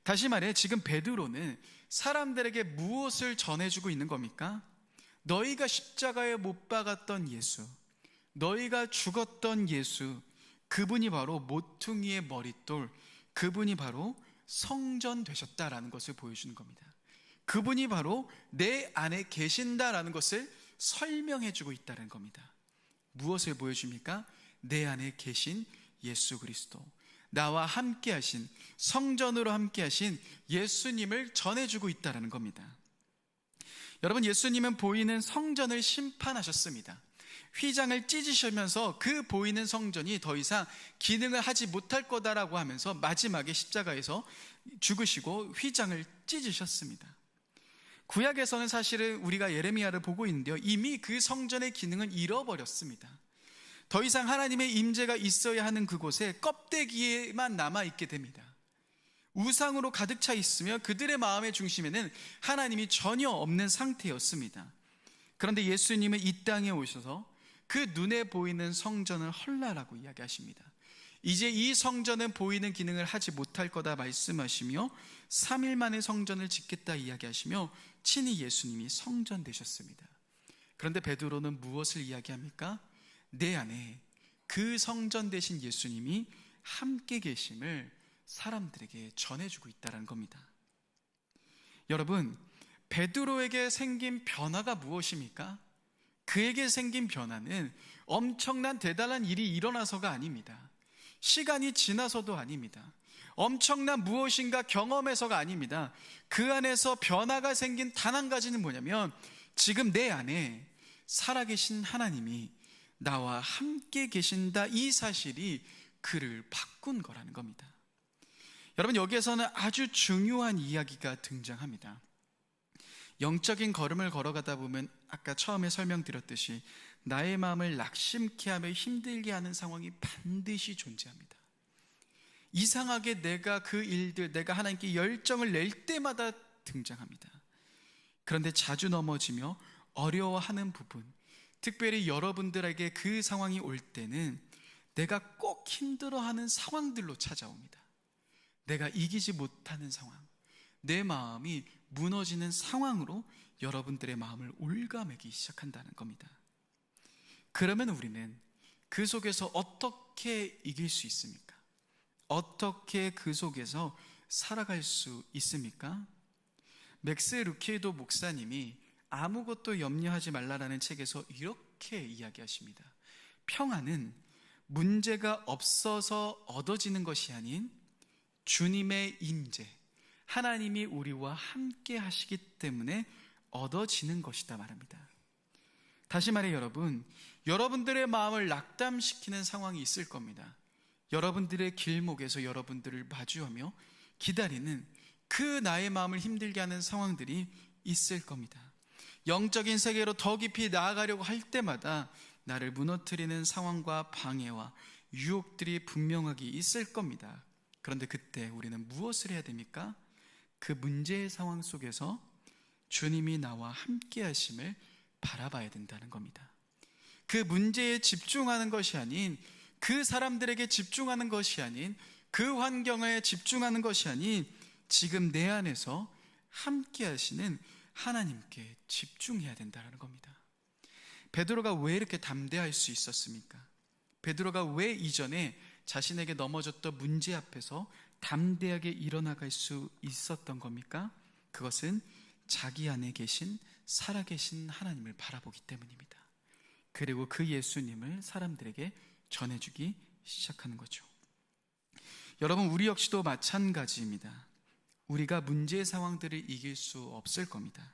다시 말해 지금 베드로는 사람들에게 무엇을 전해주고 있는 겁니까? 너희가 십자가에 못 박았던 예수, 너희가 죽었던 예수, 그분이 바로 모퉁이의 머릿돌, 그분이 바로 성전 되셨다라는 것을 보여주는 겁니다. 그분이 바로 내 안에 계신다라는 것을 설명해주고 있다는 겁니다. 무엇을 보여줍니까? 내 안에 계신 예수 그리스도, 나와 함께 하신, 성전으로 함께 하신 예수님을 전해주고 있다는 겁니다. 여러분, 예수님은 보이는 성전을 심판하셨습니다. 휘장을 찢으시면서 그 보이는 성전이 더 이상 기능을 하지 못할 거다라고 하면서 마지막에 십자가에서 죽으시고 휘장을 찢으셨습니다. 구약에서는 사실은 우리가 예레미야를 보고 있는데요, 이미 그 성전의 기능은 잃어버렸습니다. 더 이상 하나님의 임재가 있어야 하는 그곳에 껍데기에만 남아있게 됩니다. 우상으로 가득 차 있으며 그들의 마음의 중심에는 하나님이 전혀 없는 상태였습니다. 그런데 예수님은 이 땅에 오셔서 그 눈에 보이는 성전을 헐라라고 이야기하십니다. 이제 이 성전은 보이는 기능을 하지 못할 거다 말씀하시며 3일 만에 성전을 짓겠다 이야기하시며 친히 예수님이 성전 되셨습니다. 그런데 베드로는 무엇을 이야기합니까? 내 안에 그 성전 되신 예수님이 함께 계심을 사람들에게 전해주고 있다는 겁니다. 여러분, 베드로에게 생긴 변화가 무엇입니까? 그에게 생긴 변화는 엄청난 대단한 일이 일어나서가 아닙니다. 시간이 지나서도 아닙니다. 엄청난 무엇인가 경험해서가 아닙니다. 그 안에서 변화가 생긴 단 한 가지는 뭐냐면 지금 내 안에 살아계신 하나님이 나와 함께 계신다, 이 사실이 그를 바꾼 거라는 겁니다. 여러분, 여기에서는 아주 중요한 이야기가 등장합니다. 영적인 걸음을 걸어가다 보면 아까 처음에 설명드렸듯이 나의 마음을 낙심케 하며 힘들게 하는 상황이 반드시 존재합니다. 이상하게 내가 그 일들, 내가 하나님께 열정을 낼 때마다 등장합니다. 그런데 자주 넘어지며 어려워하는 부분, 특별히 여러분들에게 그 상황이 올 때는 내가 꼭 힘들어하는 상황들로 찾아옵니다. 내가 이기지 못하는 상황, 내 마음이 무너지는 상황으로 여러분들의 마음을 올가매기 시작한다는 겁니다. 그러면 우리는 그 속에서 어떻게 이길 수 있습니까? 어떻게 그 속에서 살아갈 수 있습니까? 맥스 루케이도 목사님이 아무것도 염려하지 말라라는 책에서 이렇게 이야기하십니다. 평안은 문제가 없어서 얻어지는 것이 아닌 주님의 임재, 하나님이 우리와 함께 하시기 때문에 얻어지는 것이다 말합니다. 다시 말해 여러분, 여러분들의 마음을 낙담시키는 상황이 있을 겁니다. 여러분들의 길목에서 여러분들을 마주하며 기다리는 그 나의 마음을 힘들게 하는 상황들이 있을 겁니다. 영적인 세계로 더 깊이 나아가려고 할 때마다 나를 무너뜨리는 상황과 방해와 유혹들이 분명하게 있을 겁니다. 그런데 그때 우리는 무엇을 해야 됩니까? 그 문제의 상황 속에서 주님이 나와 함께 하심을 바라봐야 된다는 겁니다. 그 문제에 집중하는 것이 아닌, 그 사람들에게 집중하는 것이 아닌, 그 환경에 집중하는 것이 아닌, 지금 내 안에서 함께 하시는 하나님께 집중해야 된다는 겁니다. 베드로가 왜 이렇게 담대할 수 있었습니까? 베드로가 왜 이전에 자신에게 넘어졌던 문제 앞에서 담대하게 일어나갈 수 있었던 겁니까? 그것은 자기 안에 계신 살아계신 하나님을 바라보기 때문입니다. 그리고 그 예수님을 사람들에게 전해주기 시작하는 거죠. 여러분, 우리 역시도 마찬가지입니다. 우리가 문제의 상황들을 이길 수 없을 겁니다.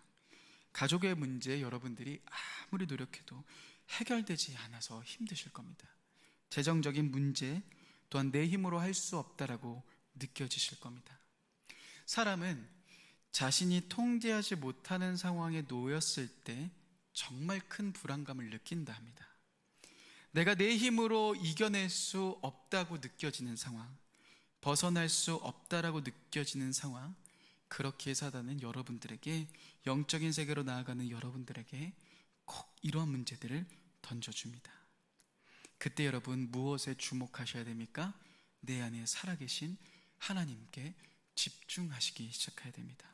가족의 문제 여러분들이 아무리 노력해도 해결되지 않아서 힘드실 겁니다. 재정적인 문제 또한 내 힘으로 할 수 없다라고 느껴지실 겁니다. 사람은 자신이 통제하지 못하는 상황에 놓였을 때 정말 큰 불안감을 느낀다 합니다. 내가 내 힘으로 이겨낼 수 없다고 느껴지는 상황, 벗어날 수 없다라고 느껴지는 상황, 그렇게 사단은 여러분들에게, 영적인 세계로 나아가는 여러분들에게 꼭 이러한 문제들을 던져줍니다. 그때 여러분 무엇에 주목하셔야 됩니까? 내 안에 살아계신 하나님께 집중하시기 시작해야 됩니다.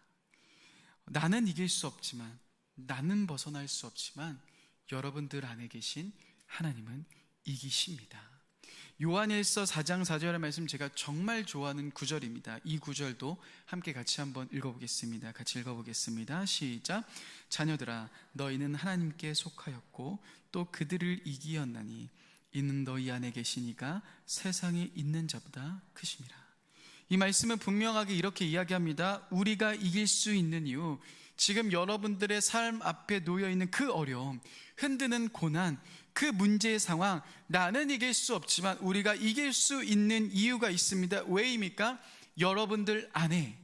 나는 이길 수 없지만, 나는 벗어날 수 없지만 여러분들 안에 계신 하나님은 이기십니다. 요한일서 4장 4절의 말씀, 제가 정말 좋아하는 구절입니다. 이 구절도 함께 같이 한번 읽어보겠습니다. 같이 읽어보겠습니다. 시작. 자녀들아, 너희는 하나님께 속하였고 또 그들을 이기었나니 이는 너희 안에 계시니가 세상에 있는 자보다 크심이라. 이 말씀은 분명하게 이렇게 이야기합니다. 우리가 이길 수 있는 이유, 지금 여러분들의 삶 앞에 놓여있는 그 어려움, 흔드는 고난, 그 문제의 상황, 나는 이길 수 없지만 우리가 이길 수 있는 이유가 있습니다. 왜입니까? 여러분들 안에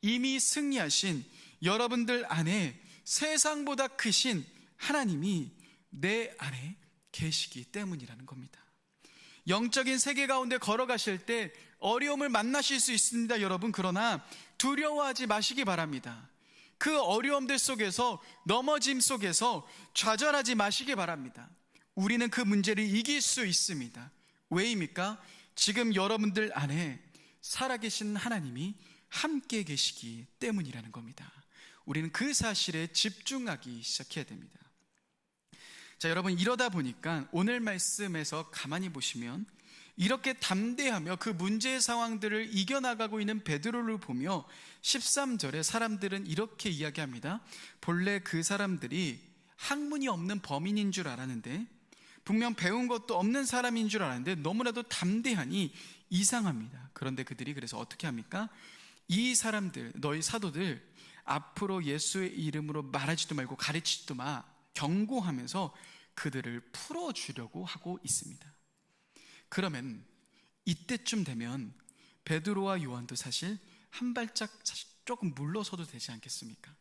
이미 승리하신, 여러분들 안에 세상보다 크신 하나님이 내 안에 계시기 때문이라는 겁니다. 영적인 세계 가운데 걸어가실 때 어려움을 만나실 수 있습니다, 여러분. 그러나 두려워하지 마시기 바랍니다. 그 어려움들 속에서, 넘어짐 속에서 좌절하지 마시기 바랍니다. 우리는 그 문제를 이길 수 있습니다. 왜입니까? 지금 여러분들 안에 살아계신 하나님이 함께 계시기 때문이라는 겁니다. 우리는 그 사실에 집중하기 시작해야 됩니다. 자, 여러분, 이러다 보니까 오늘 말씀에서 가만히 보시면 이렇게 담대하며 그 문제의 상황들을 이겨나가고 있는 베드로를 보며 13절에 사람들은 이렇게 이야기합니다. 본래 그 사람들이 학문이 없는 범인인 줄 알았는데, 분명 배운 것도 없는 사람인 줄 알았는데 너무나도 담대하니 이상합니다. 그런데 그들이 그래서 어떻게 합니까? 이 사람들, 너희 사도들 앞으로 예수의 이름으로 말하지도 말고 가르치지도 마, 경고하면서 그들을 풀어주려고 하고 있습니다. 그러면 이때쯤 되면 베드로와 요한도 사실 한 발짝 조금 물러서도 되지 않겠습니까?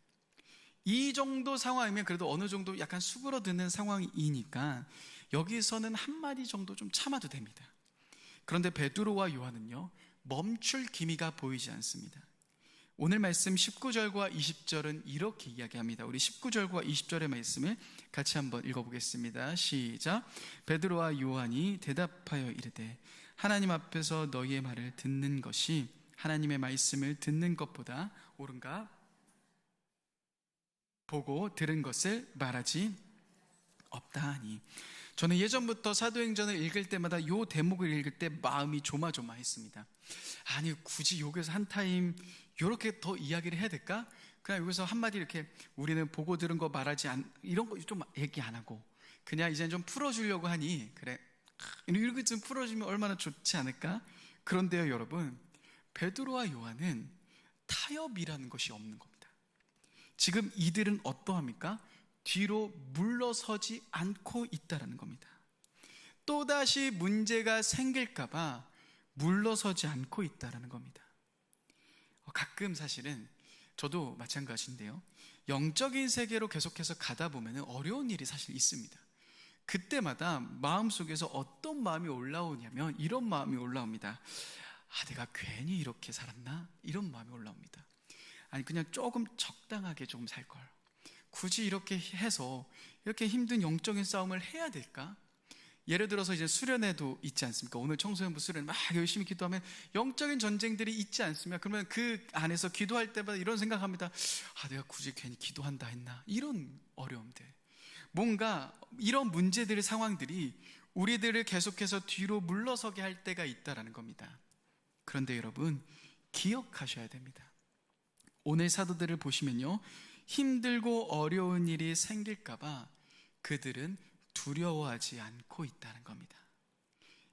이 정도 상황이면 그래도 어느 정도 약간 수그러드는 상황이니까 여기서는 한마디 정도 좀 참아도 됩니다. 그런데 베드로와 요한은요, 멈출 기미가 보이지 않습니다. 오늘 말씀 19절과 20절은 이렇게 이야기합니다. 우리 19절과 20절의 말씀을 같이 한번 읽어보겠습니다. 시작. 베드로와 요한이 대답하여 이르되 하나님 앞에서 너희의 말을 듣는 것이 하나님의 말씀을 듣는 것보다 옳은가? 보고 들은 것을 말하지 없다 하니. 저는 예전부터 사도행전을 읽을 때마다 이 대목을 읽을 때 마음이 조마조마했습니다. 아니, 굳이 여기서 한 타임 이렇게 더 이야기를 해야 될까? 그냥 여기서 한마디 이렇게 우리는 보고 들은 거 말하지 이런 거 좀 얘기 안 하고 그냥 이제 좀 풀어주려고 하니, 그래, 이렇게 좀 풀어주면 얼마나 좋지 않을까? 그런데요, 여러분, 베드로와 요한은 타협이라는 것이 없는 겁니다. 지금 이들은 어떠합니까? 뒤로 물러서지 않고 있다라는 겁니다. 또다시 문제가 생길까봐 물러서지 않고 있다라는 겁니다. 가끔 사실은 저도 마찬가지인데요, 영적인 세계로 계속해서 가다 보면 어려운 일이 사실 있습니다. 그때마다 마음속에서 어떤 마음이 올라오냐면 이런 마음이 올라옵니다. 내가 괜히 이렇게 살았나? 이런 마음이 올라옵니다. 아니, 그냥 조금 적당하게 조금 살걸, 굳이 이렇게 해서 이렇게 힘든 영적인 싸움을 해야 될까? 예를 들어서 이제 수련회도 있지 않습니까? 오늘 청소년부 수련 막 열심히 기도하면 영적인 전쟁들이 있지 않습니까? 그러면 그 안에서 기도할 때마다 이런 생각합니다. 내가 굳이 괜히 기도한다 했나? 이런 어려움들, 뭔가 이런 문제들의 상황들이 우리들을 계속해서 뒤로 물러서게 할 때가 있다라는 겁니다. 그런데 여러분, 기억하셔야 됩니다. 오늘 사도들을 보시면요, 힘들고 어려운 일이 생길까봐 그들은 두려워하지 않고 있다는 겁니다.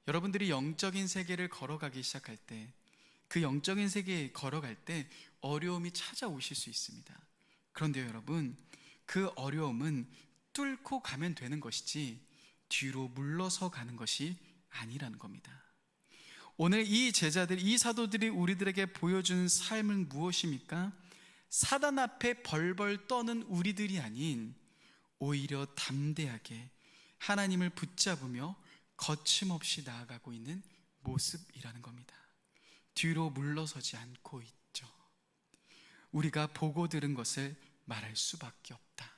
여러분들이 영적인 세계를 걸어가기 시작할 때, 그 영적인 세계에 걸어갈 때 어려움이 찾아오실 수 있습니다. 그런데 여러분, 그 어려움은 뚫고 가면 되는 것이지 뒤로 물러서 가는 것이 아니라는 겁니다. 오늘 이 제자들, 이 사도들이 우리들에게 보여주는 삶은 무엇입니까? 사단 앞에 벌벌 떠는 우리들이 아닌 오히려 담대하게 하나님을 붙잡으며 거침없이 나아가고 있는 모습이라는 겁니다. 뒤로 물러서지 않고 있죠. 우리가 보고 들은 것을 말할 수밖에 없다.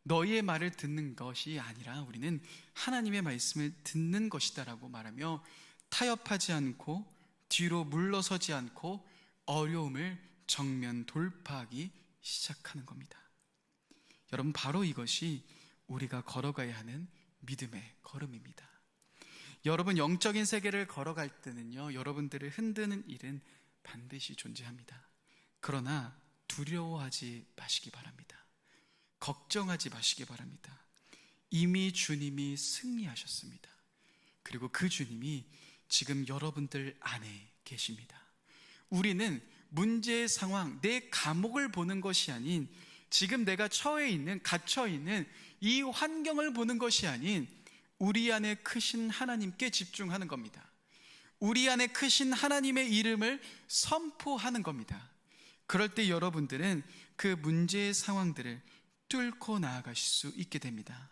너희의 말을 듣는 것이 아니라 우리는 하나님의 말씀을 듣는 것이다라고 말하며 타협하지 않고 뒤로 물러서지 않고 어려움을 정면 돌파하기 시작하는 겁니다. 여러분, 바로 이것이 우리가 걸어가야 하는 믿음의 걸음입니다. 여러분, 영적인 세계를 걸어갈 때는요, 여러분들을 흔드는 일은 반드시 존재합니다. 그러나 두려워하지 마시기 바랍니다. 걱정하지 마시기 바랍니다. 이미 주님이 승리하셨습니다. 그리고 그 주님이 지금 여러분들 안에 계십니다. 우리는 문제의 상황, 내 감옥을 보는 것이 아닌, 지금 내가 갇혀 있는 이 환경을 보는 것이 아닌 우리 안에 크신 하나님께 집중하는 겁니다. 우리 안에 크신 하나님의 이름을 선포하는 겁니다. 그럴 때 여러분들은 그 문제의 상황들을 뚫고 나아가실 수 있게 됩니다.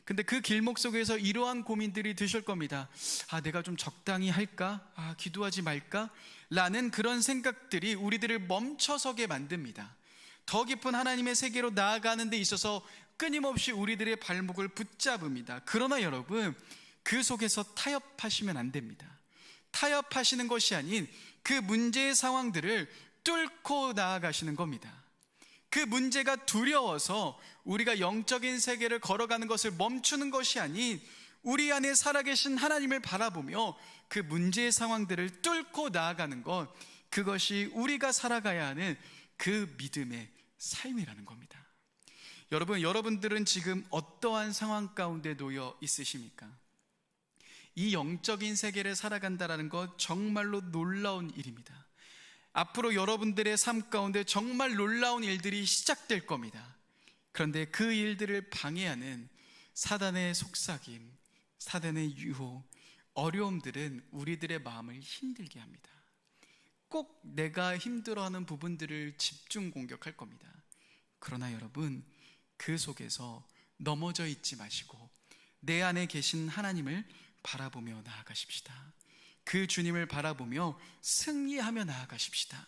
근데 그 길목 속에서 이러한 고민들이 드실 겁니다. 내가 좀 적당히 할까? 기도하지 말까? 라는 그런 생각들이 우리들을 멈춰서게 만듭니다. 더 깊은 하나님의 세계로 나아가는 데 있어서 끊임없이 우리들의 발목을 붙잡습니다. 그러나 여러분, 그 속에서 타협하시면 안 됩니다. 타협하시는 것이 아닌 그 문제의 상황들을 뚫고 나아가시는 겁니다. 그 문제가 두려워서 우리가 영적인 세계를 걸어가는 것을 멈추는 것이 아닌 우리 안에 살아계신 하나님을 바라보며 그 문제의 상황들을 뚫고 나아가는 것, 그것이 우리가 살아가야 하는 그 믿음의 삶이라는 겁니다. 여러분들은 지금 어떠한 상황 가운데 놓여 있으십니까? 이 영적인 세계를 살아간다는 것 정말로 놀라운 일입니다. 앞으로 여러분들의 삶 가운데 정말 놀라운 일들이 시작될 겁니다. 그런데 그 일들을 방해하는 사단의 속삭임, 사단의 유혹, 어려움들은 우리들의 마음을 힘들게 합니다. 꼭 내가 힘들어하는 부분들을 집중 공격할 겁니다. 그러나 여러분, 그 속에서 넘어져 있지 마시고 내 안에 계신 하나님을 바라보며 나아가십시다. 그 주님을 바라보며 승리하며 나아가십시다.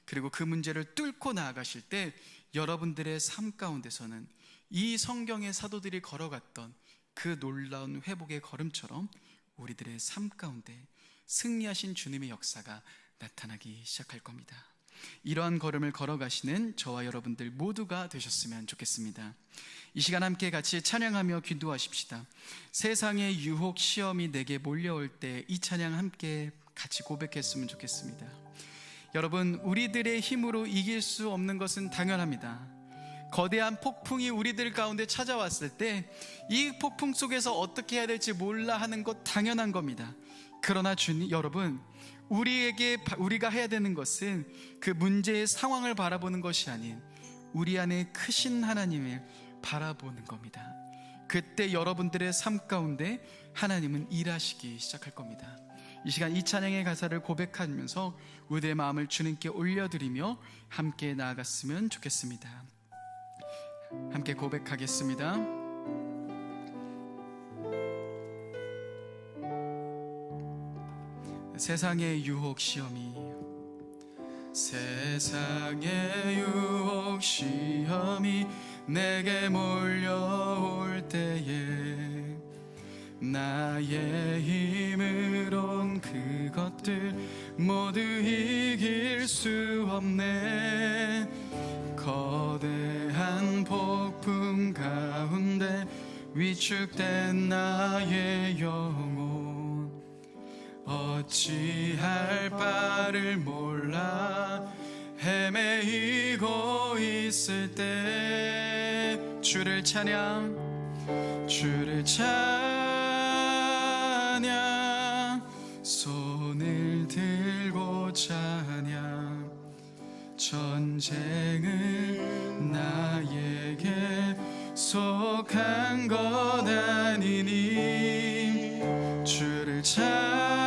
그리고 그 문제를 뚫고 나아가실 때 여러분들의 삶 가운데서는 이 성경의 사도들이 걸어갔던 그 놀라운 회복의 걸음처럼 우리들의 삶 가운데 승리하신 주님의 역사가 나타나기 시작할 겁니다. 이러한 걸음을 걸어가시는 저와 여러분들 모두가 되셨으면 좋겠습니다. 이 시간 함께 같이 찬양하며 기도하십시다. 세상의 유혹, 시험이 내게 몰려올 때 이 찬양 함께 같이 고백했으면 좋겠습니다. 여러분, 우리들의 힘으로 이길 수 없는 것은 당연합니다. 거대한 폭풍이 우리들 가운데 찾아왔을 때 이 폭풍 속에서 어떻게 해야 될지 몰라 하는 것 당연한 겁니다. 그러나 여러분, 우리가 해야 되는 것은 그 문제의 상황을 바라보는 것이 아닌 우리 안에 크신 하나님을 바라보는 겁니다. 그때 여러분들의 삶 가운데 하나님은 일하시기 시작할 겁니다. 이 시간 이 찬양의 가사를 고백하면서 우리의 마음을 주님께 올려드리며 함께 나아갔으면 좋겠습니다. 함께 고백하겠습니다. 세상의 유혹 시험이 내게 몰려올 때에 나의 힘으론 그것들 모두 이길 수 없네. 거대한 폭풍 가운데 위축된 나의 영혼 어찌할 바를 몰라 헤매이고 있을 때 주를 찬양 손을 들고 찬양 전쟁은 나에게 속한 것 아니니 주를 찬양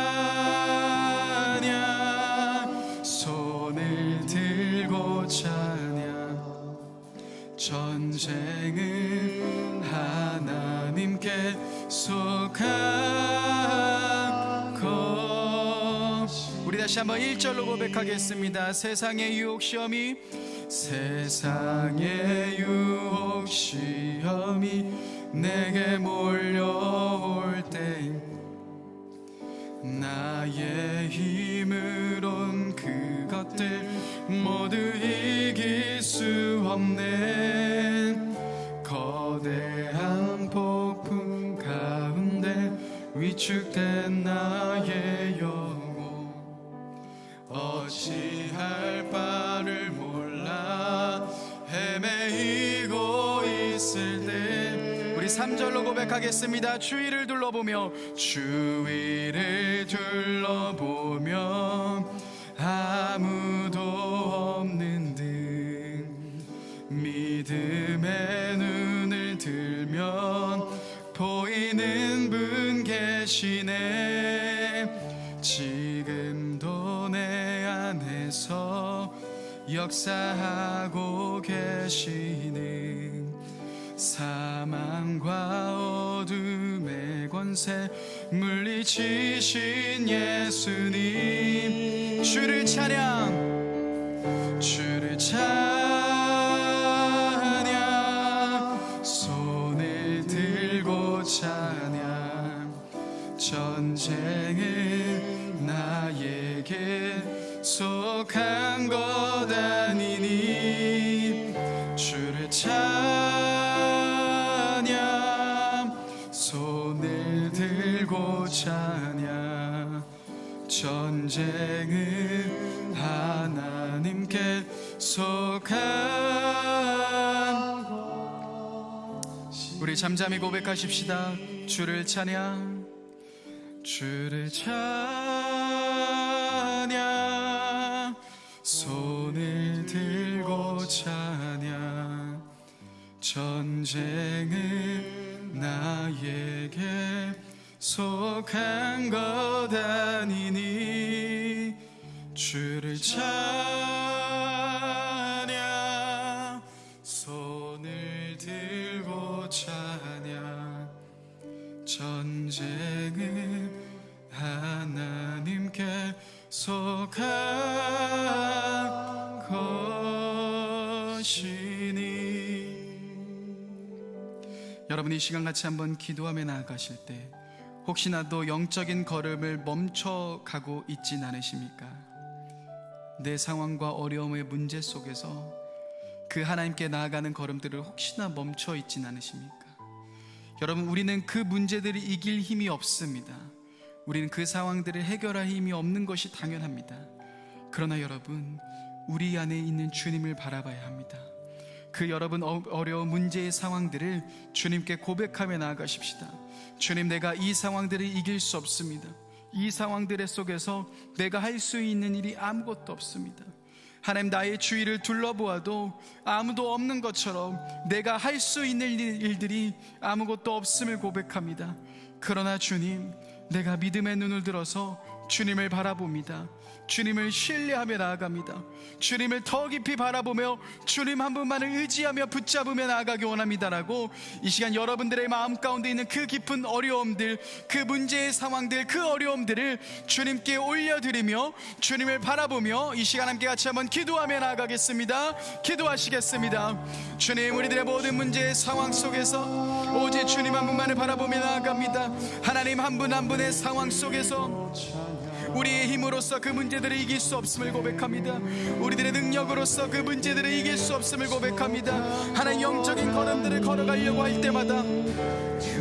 손을 들고 찬양 전쟁은 하나님께 속한 것. 우리 다시 한번 1절로 고백하겠습니다. 세상의 유혹 시험이 내게 몰려올 때 나의 힘으론 그것들 모두 이길 수 없네. 거대한 폭풍 가운데 위축된 나의 영혼 어찌할 바를 몰라 헤매이고 있을 때 우리 3절로 고백하겠습니다. 주위를 둘러보며 아무도 없는 듯 믿음의 눈을 들면 보이는 분 계시네. 지금도 내 안에서 역사하고 계시는 사망과 어둠의 권세 물리치신 예수님 주를 찬양 손을 들고 찬양 전쟁은 나에게 속한 것 아니니 주를 찬양 손을 들고 찬양 전쟁은 하나님께 속한 것. 우리 잠잠히 고백하십시다. 주를 찬양 손을 들고 찬양 전쟁은 나에게 속한 것 아니니 주를 찬양 손을 들고 찬양 전쟁은 하나님께 속한 것이니. 여러분 이 시간 같이 한번 기도하며 나아가실 때 혹시나도 영적인 걸음을 멈춰가고 있진 않으십니까? 내 상황과 어려움의 문제 속에서 그 하나님께 나아가는 걸음들을 혹시나 멈춰 있진 않으십니까? 여러분 우리는 그 문제들을 이길 힘이 없습니다. 우리는 그 상황들을 해결할 힘이 없는 것이 당연합니다. 그러나 여러분 우리 안에 있는 주님을 바라봐야 합니다. 그 여러분 어려운 문제의 상황들을 주님께 고백하며 나아가십시다. 주님, 내가 이 상황들을 이길 수 없습니다. 이 상황들 속에서 내가 할 수 있는 일이 아무것도 없습니다. 하나님, 나의 주위를 둘러보아도 아무도 없는 것처럼 내가 할 수 있는 일들이 아무것도 없음을 고백합니다. 그러나 주님, 내가 믿음의 눈을 들어서 주님을 바라봅니다. 주님을 신뢰하며 나아갑니다. 주님을 더 깊이 바라보며 주님 한 분만을 의지하며 붙잡으며 나아가기 원합니다라고 이 시간 여러분들의 마음 가운데 있는 그 깊은 어려움들, 그 문제의 상황들, 그 어려움들을 주님께 올려드리며 주님을 바라보며 이 시간 함께 같이 한번 기도하며 나아가겠습니다. 기도하시겠습니다. 주님, 우리들의 모든 문제의 상황 속에서 오직 주님 한 분만을 바라보며 나아갑니다. 하나님 한 분 한 분의 상황 속에서 우리의 힘으로서 그 문제들을 이길 수 없음을 고백합니다. 우리들의 능력으로서 그 문제들을 이길 수 없음을 고백합니다. 하나님, 영적인 걸음들을 걸어가려고 할 때마다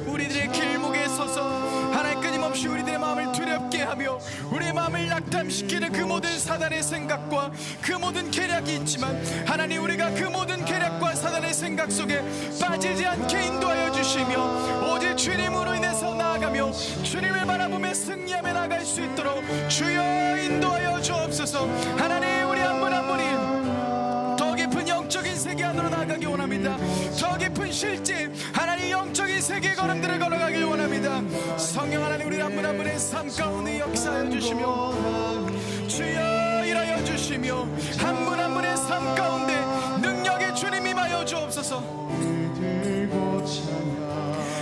우리들의 길목에 서서 하나님 끊임없이 우리들의 마음을 두렵게 하며 우리의 마음을 낙담시키는 그 모든 사단의 생각과 그 모든 계략이 있지만 하나님, 우리가 그 모든 계략과 사단의 생각 속에 빠지지 않게 인도하여 주시며 오직 주님으로 인해서 나아가며 주님을 바라보며 승리하며 나아갈 수 있도록 주여 인도하여 주옵소서. 하나님, 우리 한 분 한 분이 더 깊은 영적인 세계 안으로 나아가기 원합니다. 더 깊은 실제 하나님 영적인 세계의 걸음들을 걸어가기 원합니다. 성령 하나님, 우리 한 분 한 분의 삶 가운데 역사하여 주시며 주여 일하여 주시며 한 분 한 분의 삶 가운데 능력의 주님 임하여 주옵소서.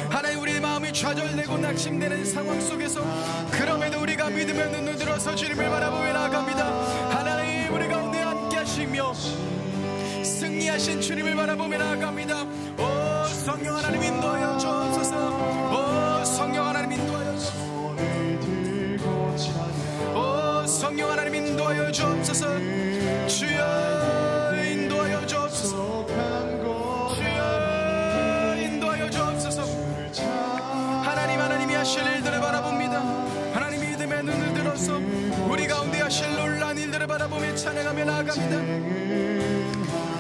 하나님, 우리의 마음이 좌절되고 낙심되는 상황 속에서 그럼에도 우리가 믿음의 눈을 들어서 주님을 바라보며 나아갑니다. 하나님, 우리 가운데 함께 하시며 승리하신 주님을 바라보며 나아갑니다. 오 성령 하나님, 인도하여 주옵소서. 오 성령 하나님, 인도하여 주옵소서. 오 성령 하나님, 인도하여 주옵소서. 주여 인도하여 주옵소서. 주여 인도하여 주옵소서. 하나님이 하실 일들을 바라봅니다. 하나님, 믿음의 눈을 들어서 우리 가운데 하실 놀라운 일들을 바라보며 찬양하며 나아갑니다.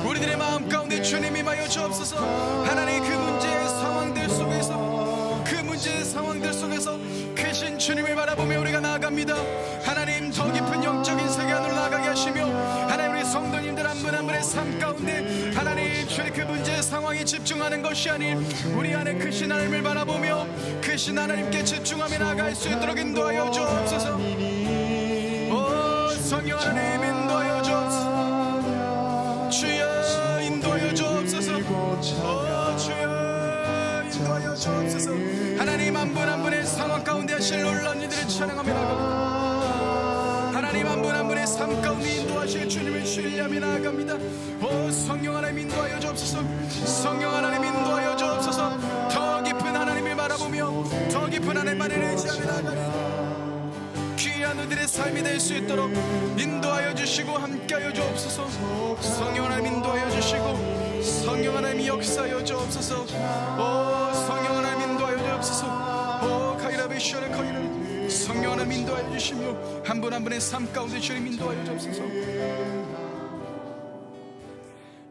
우리들의 마음 가운데 주님 임하여 주옵소서. 하나님, 그 문제의 상황들 속에서 그 문제의 상황들 속에서 크신 주님을 바라보며 우리가 나아갑니다. 하나님, 더 깊은 영적인 세계 안으로 나아가게 하시며 하나님, 우리 성도님들 한 분 한 분의 삶 가운데 하나님, 주의 그 문제의 상황에 집중하는 것이 아닌 우리 안에 크신 하나님을 바라보며 크신 하나님께 집중하며 나아갈 수 있도록 인도하여 주옵소서. 오 성령 하나님, 인도하여 주옵소서. 주여 인도하여 주옵소서. 오 주여 인도하여 주옵소서. 하나님, 한 분 한 분의 상황 가운데 하실 놀라운 일들을 찬양하며 나아갑니다. 하나님, 한 분 한 분의 삶 가운데 인도하실 주님을 신뢰하며 나아갑니다. 오 성령 하나님, 인도하여 주옵소서. 성령 하나님, 인도하여 주옵소서. 더 깊은 하나님을 바라보며 더 깊은 하나님만을 의지하며 나아갑니다. 귀한 우리들의 삶이 될 수 있도록 인도하여 주시고 함께하여 주옵소서. 성령 하나님, 인도하여 주시고 성령 하나님, 역사하여 주옵소서. 오 성령 하나님, 인도하여 주옵소서. 오 카이라베시오네 카이라. 성령 하나님, 인도하여 주시며 한 분 한 분의 삶 가운데 주님 인도하여 주옵소서.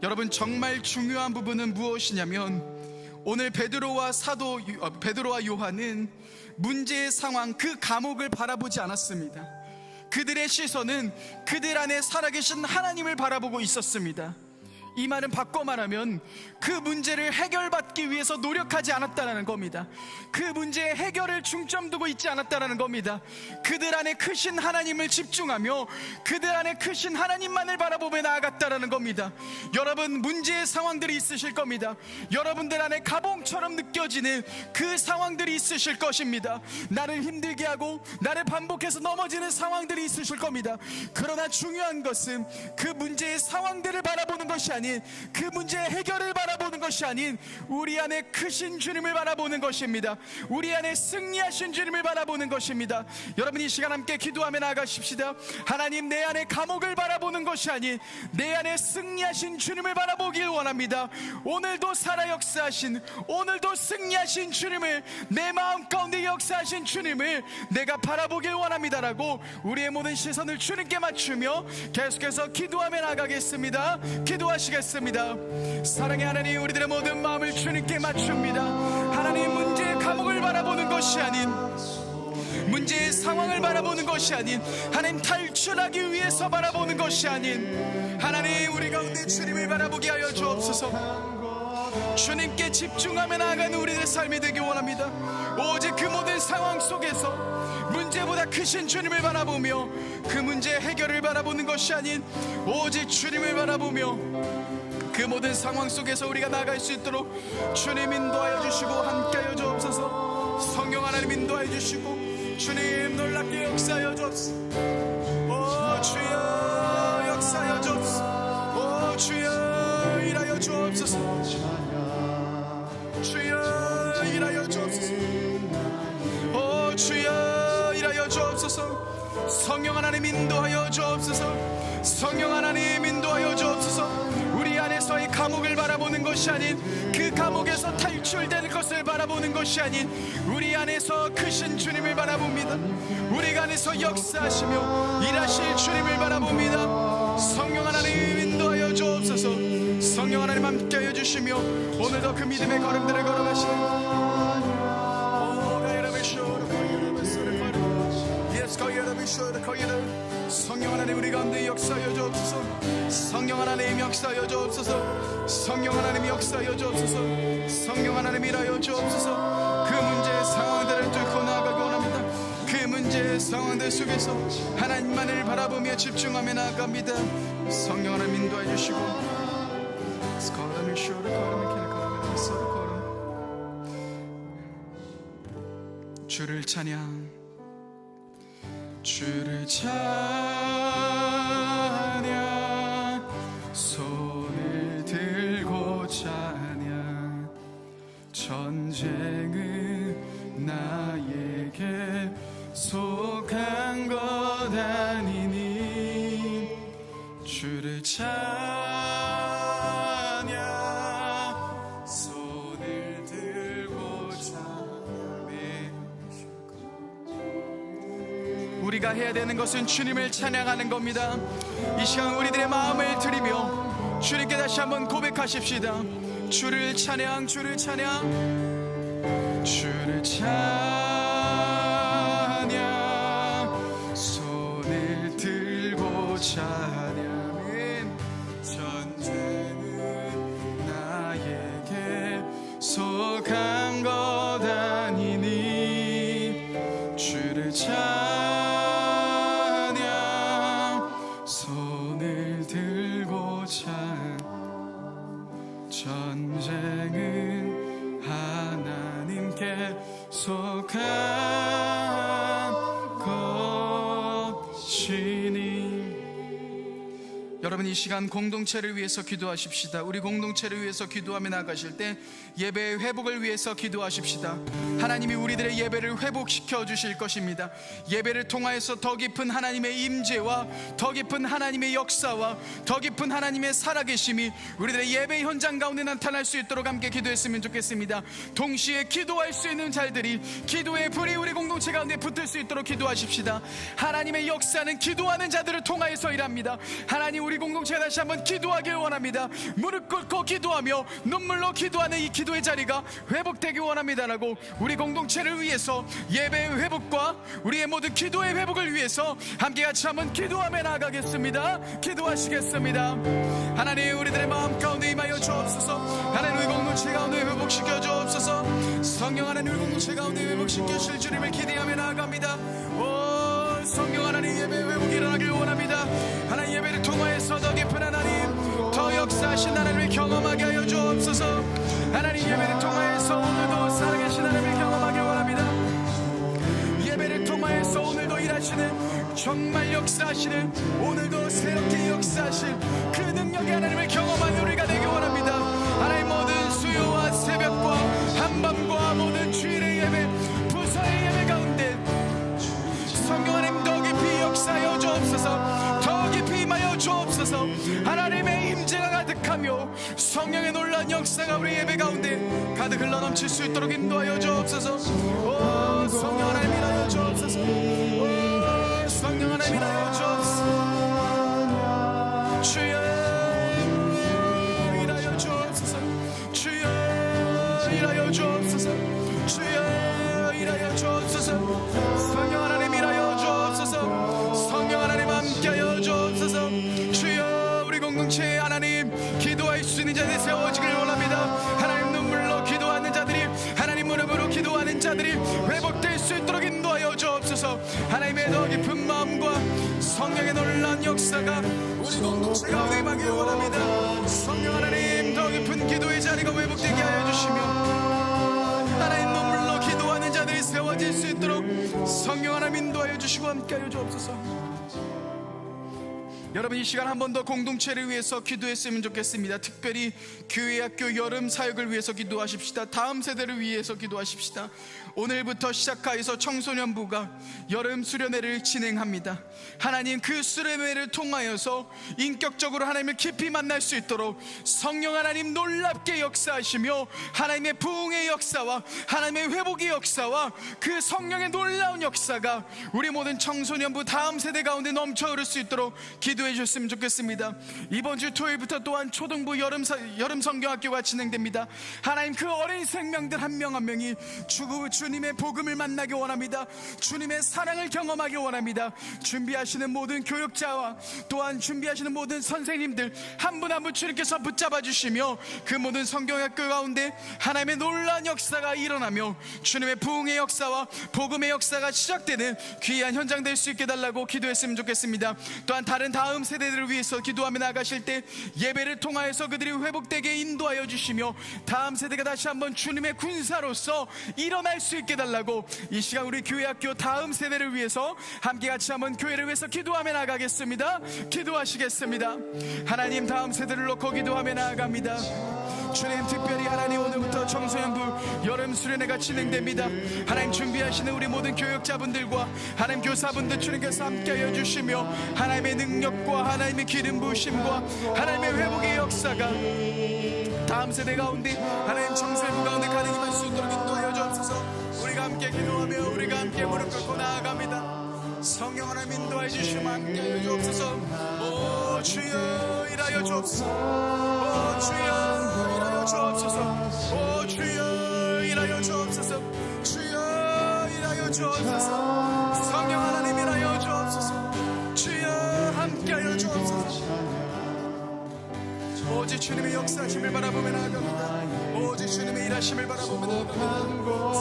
여러분, 정말 중요한 부분은 무엇이냐면 오늘 베드로와 요한은 문제의 상황, 그 감옥을 바라보지 않았습니다. 그들의 시선은 그들 안에 살아계신 하나님을 바라보고 있었습니다. 이 말은 바꿔 말하면 그 문제를 해결받기 위해서 노력하지 않았다는 겁니다. 그 문제의 해결을 중점 두고 있지 않았다는 겁니다. 그들 안에 크신 하나님을 집중하며 그들 안에 크신 하나님만을 바라보며 나아갔다는 겁니다. 여러분, 문제의 상황들이 있으실 겁니다. 여러분들 안에 가봉처럼 느껴지는 그 상황들이 있으실 것입니다. 나를 힘들게 하고 나를 반복해서 넘어지는 상황들이 있으실 겁니다. 그러나 중요한 것은 그 문제의 상황들을 바라보는 것이 아닌, 그 문제의 해결을 바라보는 것이 아닌 우리 안에 크신 주님을 바라보는 것입니다. 우리 안에 승리하신 주님을 바라보는 것입니다. 여러분, 이 시간 함께 기도하며 나아가십시다. 하나님, 내 안에 감옥을 바라보는 것이 아닌 내 안에 승리하신 주님을 바라보길 원합니다. 오늘도 살아 역사하신, 오늘도 승리하신 주님을, 내 마음 가운데 역사하신 주님을 내가 바라보길 원합니다라고 우리의 모든 시선을 주님께 맞추며 계속해서 기도하며 나가겠습니다. 기도하시겠습니다. 사랑의 하나님, 우리들의 모든 마음을 주님께 맞춥니다. 하나님, 문제의 감옥을 바라보는 것이 아닌, 문제의 상황을 바라보는 것이 아닌, 하나님 탈출하기 위해서 바라보는 것이 아닌, 하나님 우리 가운데 주님을 바라보게 하여 주옵소서. 주님께 집중하며 나아가는 우리의 삶이 되기 원합니다. 오직 그 모든 상황 속에서 문제보다 크신 주님을 바라보며 그 문제의 해결을 바라보는 것이 아닌 오직 주님을 바라보며 그 모든 상황 속에서 우리가 나아갈 수 있도록 주님 인도하여 주시고 함께하여 주옵소서. 성령 하나님 인도하여 주시고 주님 놀랍게 역사하여 주옵소서. 오 주여 역사하여 주옵소서. 오 주여 일하여 주옵소서. 주여 일하여 주옵소서. 오 주여 일하여 주옵소서. 성령 하나님 인도하여 주옵소서. 성령 하나님 인도하여 주옵소서. 우리 안에서의 감옥을 바라보는 것이 아닌 그 감옥에서 탈출될 것을 바라보는 것이 아닌 우리 안에서 크신 주님을 바라봅니다. 우리 안에서 역사하시며 일하실 주님을 바라봅니다. 성령 하나님 인도하여 주옵소서. 성령 하나님 함께하여 주시며 오늘도 그 믿음의 걸음들을 걸어가시는 성령 하나님 우리 가운데 역사하여 주옵소서. 성령 하나님 역사하여 주옵소서. 성령 하나님 역사하여 주옵소서. 성령 하나님 일하여 주옵소서. 그 문제의 상황들을 뚫고 나아가기 원합니다. 그 문제의 상황들 속에서 하나님만을 바라보며 집중하며 나아갑니다. 성령 하나님 인도해 주시고 주를 찬양 주를 찬양 손을 들고 찬양 전쟁은 나에게 속한 것 아니니 주를 찬양 손을 들고 찬양해. 우리가 해야 되는 것은 주님을 찬양하는 겁니다. 이 시간 우리들의 마음을 드리며 주님께 다시 한번 고백하십시다. 주를 찬양 주를 찬양 주를 찬양 손을 들고 찬양은 전쟁은 나에게 속한 것 아니니 주를 찬양 손을 들고 전쟁은 하나님께 속한 것이니. 여러분 이 시간 공동체를 위해서 기도하십시다. 우리 공동체를 위해서 기도하며 나가실 때 예배의 회복을 위해서 기도하십시다. 하나님이 우리들의 예배를 회복시켜 주실 것입니다. 예배를 통하여서 더 깊은 하나님의 임재와 더 깊은 하나님의 역사와 더 깊은 하나님의 살아계심이 우리들의 예배 현장 가운데 나타날 수 있도록 함께 기도했으면 좋겠습니다. 동시에 기도할 수 있는 자들이 기도의 불이 우리 공동체 가운데 붙을 수 있도록 기도하십시다. 하나님의 역사는 기도하는 자들을 통하여서 일합니다. 하나님 우리 공동체가 다시 한번 기도하길 원합니다. 무릎 꿇고 기도하며 눈물로 기도하는 이 기도의 자리가 회복되길 원합니다라고 우리 공동체를 위해서 예배의 회복과 우리의 모든 기도의 회복을 위해서 함께 같이 한번 기도하며 나아가겠습니다. 기도하시겠습니다. 하나님 우리들의 마음 가운데 임하여 주옵소서. 하나님 우리 공동체 가운데 회복시켜 주옵소서. 성령 하나님 우리 공동체 가운데 회복시켜주실 주님을 기대하며 나아갑니다. 오 성령 하나님 예배 회복이 일어나길 원합니다. 하나님 예배를 통하여서 더 깊은 하나님 더 역사하신 하나님을 경험하게 하여 주옵소서. 하나님 예배를 통하여서 오늘도 살아계신 하나님을 경험하길 원합니다. 예배를 통하여서 오늘도 일하시는 정말 역사하시는 오늘도 새롭게 역사하신 그 능력의 하나님을 경험하는 우리가 되길 원합니다. 하나님 모든 수요와 새벽과 한밤과 모든 주일의 예배 부서의 예배 가운데 성령 하나님 더 깊이 역사하여 주옵소서. 더 깊이 임하여 주옵소서. 하나님의 임재가 가득하며 성령의 놀라운 역사가 우리 예배 가운데 가득 흘러넘칠 수 있도록 인도하여 주옵소서. 오 성령 하나님 인하여 주옵소서. 오 성령 하나님 인하여 주옵소서. 주여 인하여 주옵소서. 주여 인하여 주옵소서. 주여 인하여 주옵소서. 성령 하나님 인하여 주옵소서. 성령 하나님 함께하여 주옵소서. 주여 우리 공동체에 하나님 기도할 수 있는 자들이 세워지길 원합니다. 하나님의 더 깊은 마음과 성령의 놀라운 역사가 우리 공동체 가운데 임하길 원합니다. 성령 하나님, 더 깊은 기도의 자리가 회복되게 하여 주시며 하나님 눈물로 기도하는 자들이 세워질 수 있도록 성령 하나님 인도하여 주시고 함께하여 주옵소서. 여러분, 이 시간 한 번 더 공동체를 위해서 기도했으면 좋겠습니다. 특별히 교회학교 여름 사역을 위해서 기도하십시다. 다음 세대를 위해서 기도하십시다. 오늘부터 시작하여서 청소년부가 여름 수련회를 진행합니다. 하나님, 그 수련회를 통하여서 인격적으로 하나님을 깊이 만날 수 있도록 성령 하나님 놀랍게 역사하시며 하나님의 부흥의 역사와 하나님의 회복의 역사와 그 성령의 놀라운 역사가 우리 모든 청소년부 다음 세대 가운데 넘쳐 흐를 수 있도록 기도해 주셨으면 좋겠습니다. 이번 주 토요일부터 또한 초등부 여름 성경학교가 진행됩니다. 하나님, 그 어린 생명들 한 명 한 명이 주님의 복음을 만나기 원합니다. 주님의 사랑을 경험하기 원합니다. 준비하시는 모든 교육자와 또한 준비하시는 모든 선생님들 한 분 한 분 주님께서 붙잡아 주시며 그 모든 성경학교 가운데 하나님의 놀라운 역사가 일어나며 주님의 부흥의 역사와 복음의 역사가 시작되는 귀한 현장 될 수 있게 달라고 기도했으면 좋겠습니다. 또한 다음 세대들을 위해서 기도하며 나가실 때 예배를 통하여서 그들이 회복되게 인도하여 주시며 다음 세대가 다시 한번 주님의 군사로서 일어날 수 있게 달라고 이 시간 우리 교회학교 다음 세대를 위해서 함께 같이 한번 교회를 위해서 기도하며 나가겠습니다. 기도하시겠습니다. 하나님, 다음 세대를 놓고 기도하며 나아갑니다. 주님, 특별히 하나님, 오늘부터 청소년부 여름 수련회가 진행됩니다. 하나님, 준비하시는 우리 모든 교육자분들과 하나님 교사분들 주님께서 함께하여 주시며 하나님의 능력과 하나님의 기름 부으심과 하나님의 회복의 역사가 다음 세대 가운데 하나님 청소년부 가운데 가능할 수 있도록 인도하여 주옵소서. 우리가 함께 기도하며 우리가 함께 무릎 꿇고 나아갑니다. 성령 하나님 인도하여 주시면 함께하여 주옵소서. 오 주여 일하여 주옵소서. 오 주여 일하여 주옵소서. 오 주여 일하여 주옵소서. 주여 일하여 주옵소서. 성령 하나님 일하여 주옵소서. 주여 함께하여 주옵소서. 오직 주님의 역사하심을 바라보며 나아갑니다. 오직 주님의 일하심을 바라보며 나아갑니다.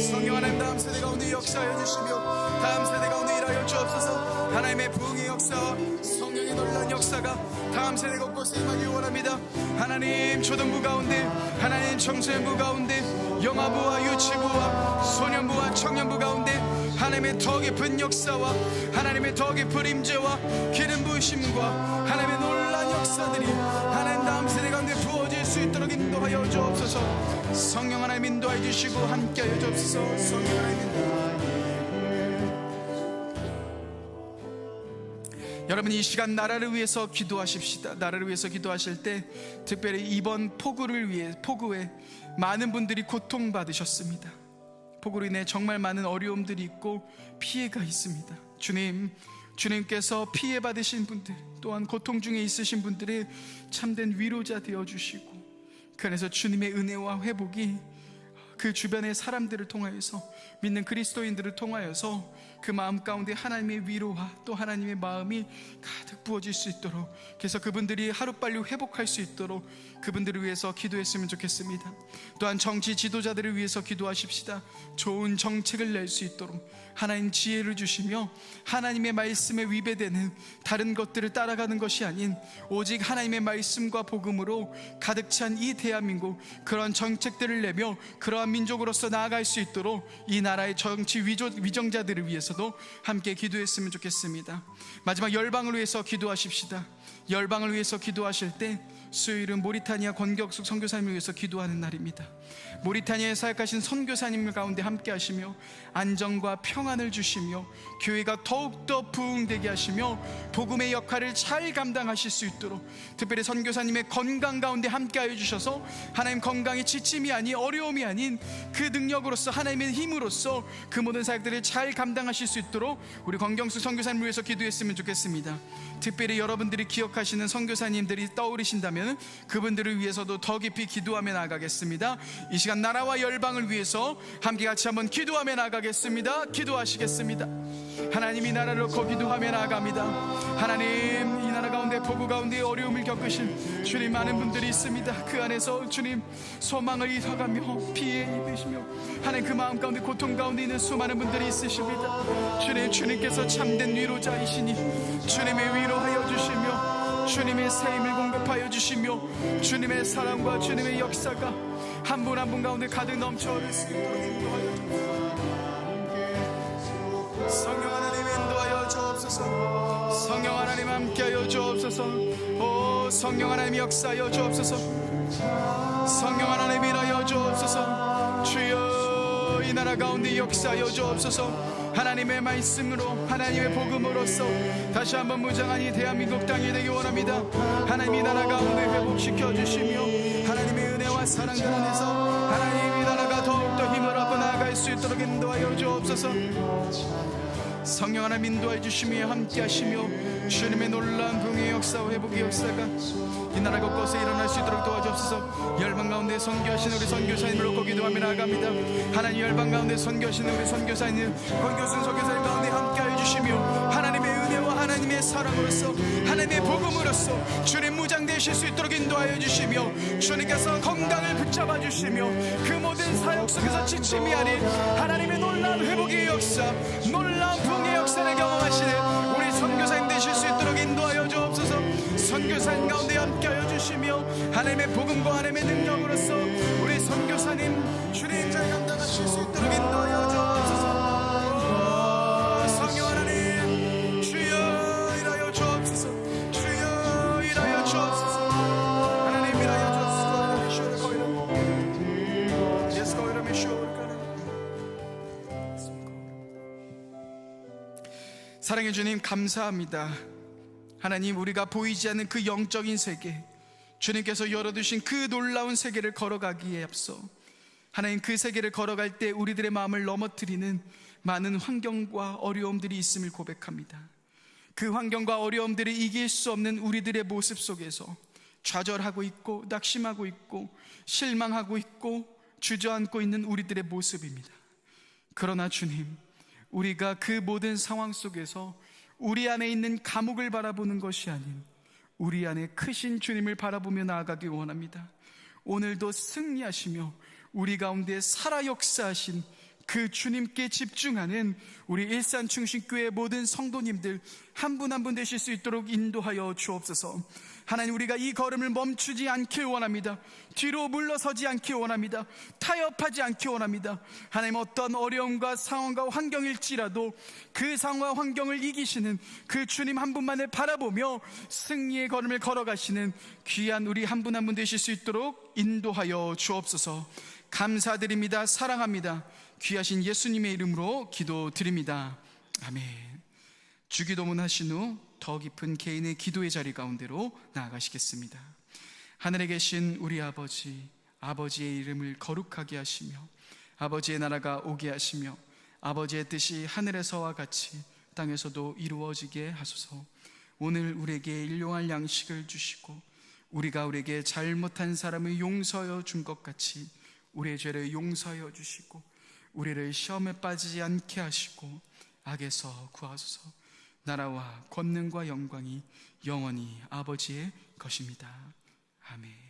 성령 하나님, 다음 세대 가운데 역사하여 주시며 다음 세대 가운데 일하여 주옵소서. 하나님의 부흥의 역사와 성령의 놀라운 역사가 다음 세대 곳곳에 임하길 원합니다. 하나님, 초등부 가운데 하나님 청소년부 가운데 영아부와 유치부와 소년부와 청년부 가운데 하나님의 더 깊은 역사와 하나님의 더 깊은 임재와 기름 부으심과 하나님의 놀라운 역사들이 하나님 다음 세대 가운데 부어질 수 있도록 인도하여 주옵소서. 성령 하나님 인도하여 주시고 함께하여 주옵소서. 성령 하나님 인도하여. 여러분, 이 시간 나라를 위해서 기도하십시다. 나라를 위해서 기도하실 때 특별히 이번 폭우에 많은 분들이 고통받으셨습니다. 폭우로 인해 정말 많은 어려움들이 있고 피해가 있습니다. 주님께서 피해 받으신 분들 또한 고통 중에 있으신 분들의 참된 위로자 되어주시고 그 안에서 주님의 은혜와 회복이 그 주변의 사람들을 통하여서 믿는 그리스도인들을 통하여서 그 마음 가운데 하나님의 위로와 또 하나님의 마음이 가득 부어질 수 있도록, 그래서 그분들이 하루빨리 회복할 수 있도록 그분들을 위해서 기도했으면 좋겠습니다. 또한 정치 지도자들을 위해서 기도하십시다. 좋은 정책을 낼 수 있도록 하나님 지혜를 주시며 하나님의 말씀에 위배되는 다른 것들을 따라가는 것이 아닌 오직 하나님의 말씀과 복음으로 가득 찬 이 대한민국, 그런 정책들을 내며 그러한 민족으로서 나아갈 수 있도록 이 나라의 정치 위정자들을 위해서도 함께 기도했으면 좋겠습니다. 마지막 열방을 위해서 기도하십시다. 열방을 위해서 기도하실 때 수요일은 모리타니아 권격숙 선교사님을 위해서 기도하는 날입니다. 모리타니아에 사역하신 선교사님들 가운데 함께 하시며 안정과 평안을 주시며 교회가 더욱더 부흥되게 하시며 복음의 역할을 잘 감당하실 수 있도록 특별히 선교사님의 건강 가운데 함께 하여 주셔서 하나님 건강이 지침이 아닌 어려움이 아닌 그 능력으로서 하나님의 힘으로써 그 모든 사역들을 잘 감당하실 수 있도록 우리 권경숙 선교사님을 위해서 기도했으면 좋겠습니다. 특별히 여러분들이 기억하시는 선교사님들이 떠오르신다면 그분들을 위해서도 더 깊이 기도하며 나가겠습니다. 이 시간 나라와 열방을 위해서 함께 같이 한번 기도하며 나가겠습니다. 기도하시겠습니다. 하나님, 이 나라를 놓고 기도하며 나갑니다. 하나님, 이 나라 가운데 폭우 가운데 어려움을 겪으신 주님 많은 분들이 있습니다. 그 안에서 주님 소망을 잃어가며 피해 입으시며 하나님 그 마음 가운데 고통 가운데 있는 수많은 분들이 있으십니다. 주님께서 참된 위로자이시니 주님의 위로하여 주시며 주님의 새 힘을 공급하여 주시며 주님의 사랑과 주님의 역사가 한 분 한 분 가운데 가득 넘쳐올 수 있도록 인도하여 주옵소서. 성령 하나님 인도하여 주옵소서. 성령 하나님 함께하여 주옵소서. 오 성령 하나님 역사하여 주옵소서. 성령 하나님 일하여 주옵소서. 주여 이 나라 가운데 역사하여 주옵소서. 하나님의 말씀으로 하나님의 복음으로써 다시 한번 무장한 이 대한민국 땅이 되기 원합니다. 하나님 이 나라 가운데 회복시켜 주시며 하나님의 은혜와 사랑 가운데서 하나님 이 나라가 더욱더 힘을 얻고 나아갈 수 있도록 인도하여 주옵소서. 성령 하나님 인도해 주시며 함께 하시며 주님의 놀라운 부흥의 역사와 회복의 역사가 이 나라 곳곳에 일어날 수 있도록 도와주옵소서. 열방 가운데 선교하시는 우리 선교사님을 놓고 기도하며 나아갑니다. 하나님 열방 가운데 선교하시는 우리 선교사님 권교순 선교사님 가운데 함께하여 주시며 하나님의 은혜와 하나님의 사랑으로서 하나님의 복음으로서 주님 무장되실 수 있도록 인도하여 주시며 주님께서 건강을 붙잡아 주시며 그 모든 사역 속에서 지침이 아닌 하나님의 놀라운 회복의 역사 놀라운 부흥의 역사를 경험하시는 우리 선교사님 되실 수 있도록 인도하여 주옵소서. 선교사님 가운데 함께하여 주시며 하나님의 복음과 하나님의 능력으로서 우리 선교사님 주님 자리 감당하실 수 있도록 인도하여 주옵소서. 성령 하나님 주여 일하여 주옵소서. 주여 일하여 주옵소서. 하나님 일하여 주옵소서. 사랑해 주님 감사합니다. 하나님 우리가 보이지 않는 그 영적인 세계 주님께서 열어두신 그 놀라운 세계를 걸어가기에 앞서 하나님 그 세계를 걸어갈 때 우리들의 마음을 넘어뜨리는 많은 환경과 어려움들이 있음을 고백합니다. 그 환경과 어려움들을 이길 수 없는 우리들의 모습 속에서 좌절하고 있고 낙심하고 있고 실망하고 있고 주저앉고 있는 우리들의 모습입니다. 그러나 주님 우리가 그 모든 상황 속에서 우리 안에 있는 감옥을 바라보는 것이 아닌 우리 안에 크신 주님을 바라보며 나아가기 원합니다. 오늘도 승리하시며 우리 가운데 살아 역사하신 그 주님께 집중하는 우리 일산충신교회 모든 성도님들 한 분 한 분 되실 수 있도록 인도하여 주옵소서. 하나님 우리가 이 걸음을 멈추지 않길 원합니다. 뒤로 물러서지 않길 원합니다. 타협하지 않길 원합니다. 하나님 어떤 어려움과 상황과 환경일지라도 그 상황과 환경을 이기시는 그 주님 한 분만을 바라보며 승리의 걸음을 걸어가시는 귀한 우리 한 분 한 분 되실 수 있도록 인도하여 주옵소서. 감사드립니다. 사랑합니다. 귀하신 예수님의 이름으로 기도드립니다. 아멘. 주기도문 하신 후 더 깊은 개인의 기도의 자리 가운데로 나아가시겠습니다. 하늘에 계신 우리 아버지, 아버지의 이름을 거룩하게 하시며 아버지의 나라가 오게 하시며 아버지의 뜻이 하늘에서와 같이 땅에서도 이루어지게 하소서. 오늘 우리에게 일용할 양식을 주시고 우리가 우리에게 잘못한 사람을 용서하여 준 것 같이 우리의 죄를 용서하여 주시고 우리를 시험에 빠지지 않게 하시고 악에서 구하소서. 나라와 권능과 영광이 영원히 아버지의 것입니다. 아멘.